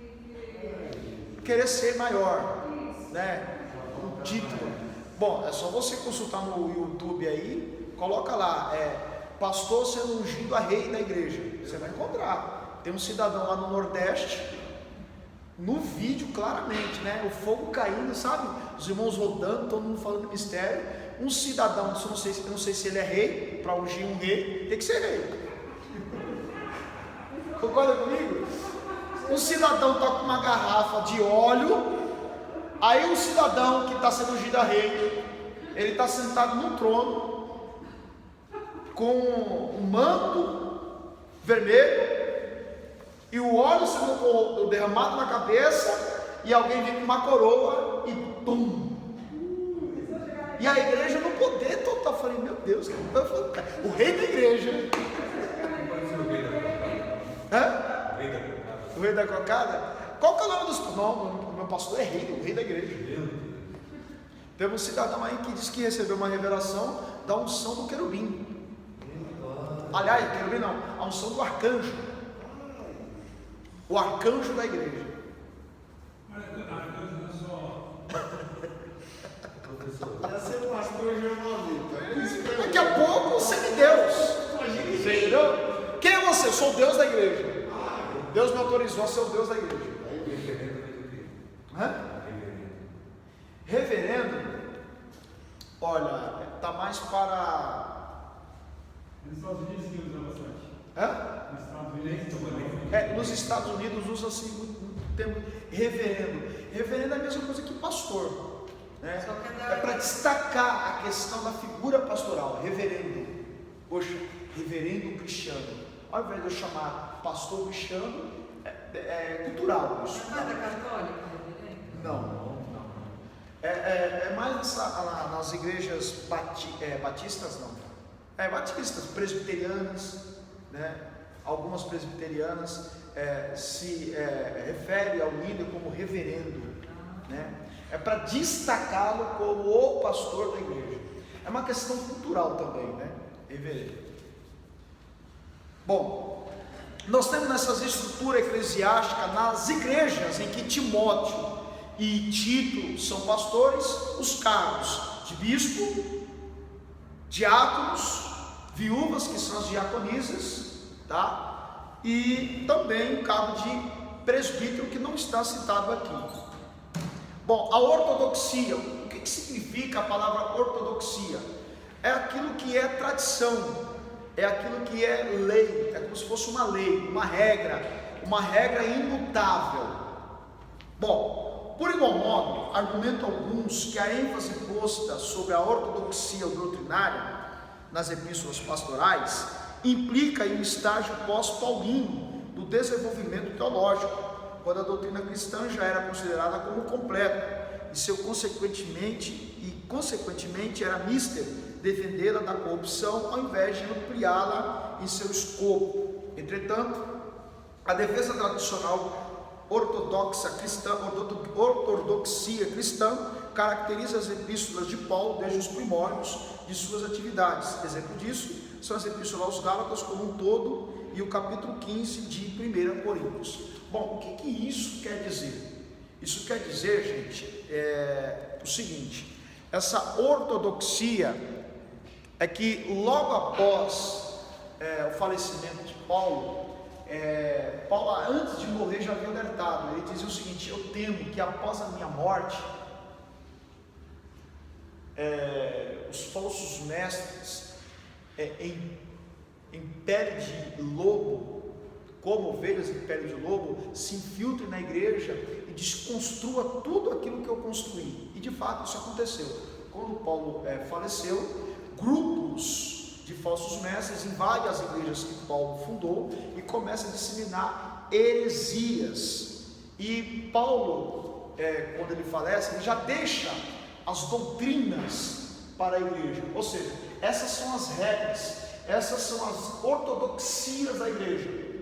Querer ser maior, né? Um título. Bom, é só você consultar no YouTube aí, coloca lá, pastor sendo ungido a rei da igreja. Você vai encontrar. Tem um cidadão lá no Nordeste, no vídeo claramente, né? O fogo caindo, sabe? Os irmãos rodando, todo mundo falando mistério. Um cidadão, eu não sei se ele é rei, para ungir um rei, tem que ser rei. Concorda comigo? Um cidadão está com uma garrafa de óleo. Aí o cidadão que está sendo ungido a rei, ele está sentado num trono, com um manto vermelho, e o óleo sendo derramado na cabeça, e alguém vem com uma coroa, e pum! E a igreja no poder total. Eu falei, meu Deus, o rei da igreja. O rei da cocada? Qual que é o nome dos... Não, meu pastor é rei, o rei da igreja. Teve um cidadão aí que disse que recebeu uma revelação da unção do querubim. Aliás, querubim não, a unção do arcanjo. O arcanjo da igreja. Ia ser pastor jornalista. Daqui a pouco semideus. Você entendeu? Quem é você? Eu sou o Deus da igreja. Deus me autorizou a ser o Deus da igreja. Reverendo, olha, está mais para. Nos Estados Unidos que usa bastante. Nos Estados Unidos usa-se o termo reverendo. Reverendo é a mesma coisa que pastor, né? É para destacar a questão da figura pastoral. Reverendo. Poxa, reverendo Cristiano. Ao invés de eu chamar pastor Cristiano, é cultural isso. Não é da católica, reverendo? Não. É mais nas igrejas batistas, não. Batistas, presbiterianas, né? Algumas presbiterianas se refere ao líder como reverendo, né? É para destacá-lo como o pastor da igreja. É uma questão cultural também, né? Reverendo. Bom, nós temos nessas estruturas eclesiásticas, nas igrejas em que Timóteo e Tito são pastores, os cargos de bispo, diáconos, viúvas, que são as diaconisas, tá? E também o cargo de presbítero, que não está citado aqui. Bom, a ortodoxia, o que significa a palavra ortodoxia? É aquilo que é tradição, é aquilo que é lei, é como se fosse uma lei, uma regra imutável. Bom, por igual modo, argumentam alguns que a ênfase posta sobre a ortodoxia doutrinária nas epístolas pastorais implica em um estágio pós-paulino do desenvolvimento teológico, quando a doutrina cristã já era considerada como completa, e consequentemente era mister defendê-la da corrupção ao invés de ampliá-la em seu escopo. Entretanto, a defesa tradicional ortodoxia cristã caracteriza as epístolas de Paulo desde os primórdios de suas atividades. Exemplo disso são as epístolas aos Gálatas como um todo e o capítulo 15 de 1 Coríntios. Bom, o que isso quer dizer? Isso quer dizer, gente, o seguinte: essa ortodoxia é que logo após o falecimento de Paulo, Paulo, antes de morrer, já havia alertado. Ele dizia o seguinte: eu temo que após a minha morte, os falsos mestres em pele de lobo, como ovelhas em pele de lobo, se infiltrem na igreja e desconstrua tudo aquilo que eu construí. E de fato isso aconteceu. Quando Paulo faleceu, grupos de falsos mestres invadem as igrejas que Paulo fundou e começam a disseminar heresias. E Paulo, quando ele falece, ele já deixa as doutrinas para a igreja, ou seja, essas são as regras, essas são as ortodoxias da igreja.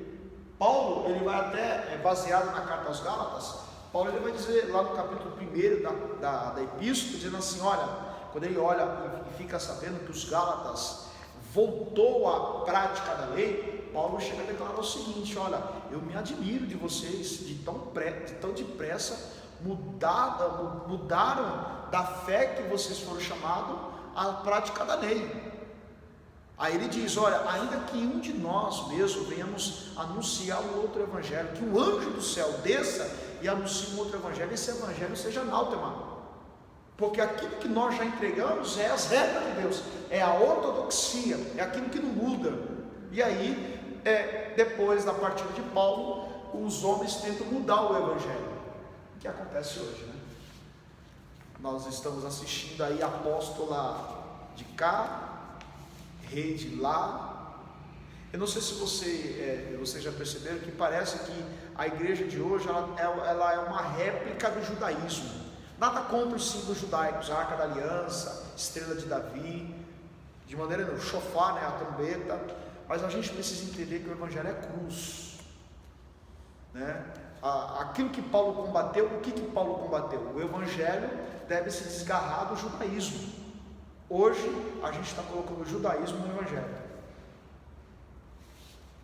Paulo, ele vai até, baseado na carta aos Gálatas, Paulo ele vai dizer lá no capítulo 1 da epístola, dizendo assim: olha, quando ele olha e fica sabendo que os Gálatas voltou à prática da lei, Paulo chega a declarar o seguinte: olha, eu me admiro de vocês, de tão depressa mudaram da fé que vocês foram chamados à prática da lei. Aí ele diz: olha, ainda que um de nós mesmo venhamos anunciar um outro evangelho, que o anjo do céu desça e anuncie um outro evangelho, esse evangelho seja anátema, porque aquilo que nós já entregamos é as regras de Deus, é a ortodoxia, é aquilo que não muda. E aí, depois da partida de Paulo, os homens tentam mudar o evangelho, o que acontece hoje, né? Nós estamos assistindo aí apóstola de cá, rei de lá. Eu não sei se vocês já perceberam que parece que a igreja de hoje ela é uma réplica do judaísmo. Nada contra os símbolos judaicos, a Arca da Aliança, Estrela de Davi, de maneira o chofar, né, a trombeta, mas a gente precisa entender que o evangelho é cruz, né? Aquilo que Paulo combateu, o que Paulo combateu? O evangelho deve se desgarrar do judaísmo. Hoje a gente está colocando o judaísmo no evangelho,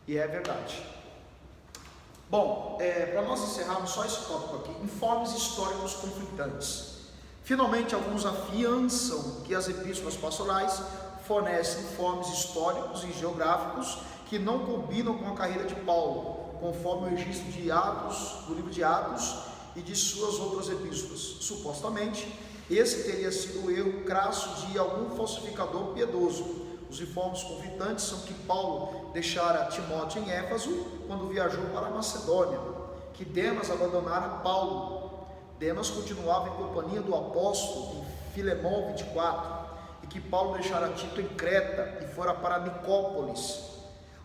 e é verdade. Bom, para nós encerrarmos só esse tópico aqui, informes históricos conflitantes. Finalmente, alguns afiançam que as epístolas pastorais fornecem informes históricos e geográficos que não combinam com a carreira de Paulo, conforme o registro de Atos, do livro de Atos e de suas outras epístolas. Supostamente, esse teria sido o erro crasso de algum falsificador piedoso. Os informes conflitantes são que Paulo deixara Timóteo em Éfeso quando viajou para a Macedônia, que Demas abandonara Paulo. Demas continuava em companhia do apóstolo em Filemão 24, e que Paulo deixara Tito em Creta e fora para Nicópolis,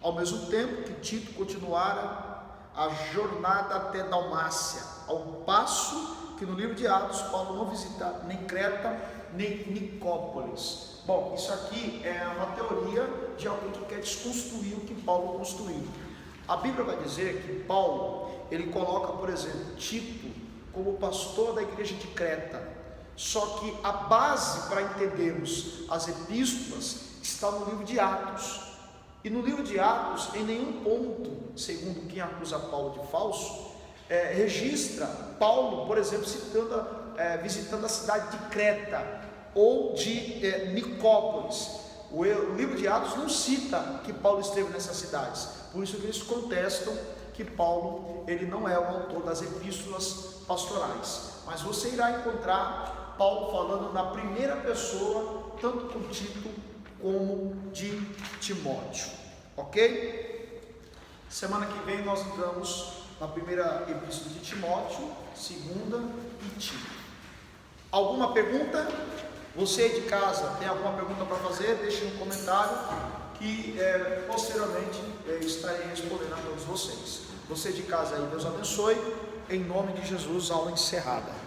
ao mesmo tempo que Tito continuara a jornada até Dalmácia, ao passo que no livro de Atos Paulo não visita nem Creta nem Nicópolis. Bom, isso aqui é uma teoria de alguém que quer desconstruir o que Paulo construiu. A Bíblia vai dizer que Paulo, ele coloca, por exemplo, Tito como pastor da igreja de Creta, só que a base para entendermos as epístolas está no livro de Atos. E no livro de Atos, em nenhum ponto, segundo quem acusa Paulo de falso, registra Paulo, por exemplo, visitando a cidade de Creta ou de Nicópolis. O livro de Atos não cita que Paulo esteve nessas cidades, por isso que eles contestam que Paulo ele não é o autor das epístolas pastorais. Mas você irá encontrar Paulo falando na primeira pessoa, tanto com Tito como de Timóteo, ok? Semana que vem nós entramos na primeira epístola de Timóteo, segunda e Tito. Alguma pergunta? Você de casa tem alguma pergunta para fazer? Deixe no comentário e posteriormente estarei respondendo a todos vocês. Você de casa aí, Deus abençoe. Em nome de Jesus, aula encerrada.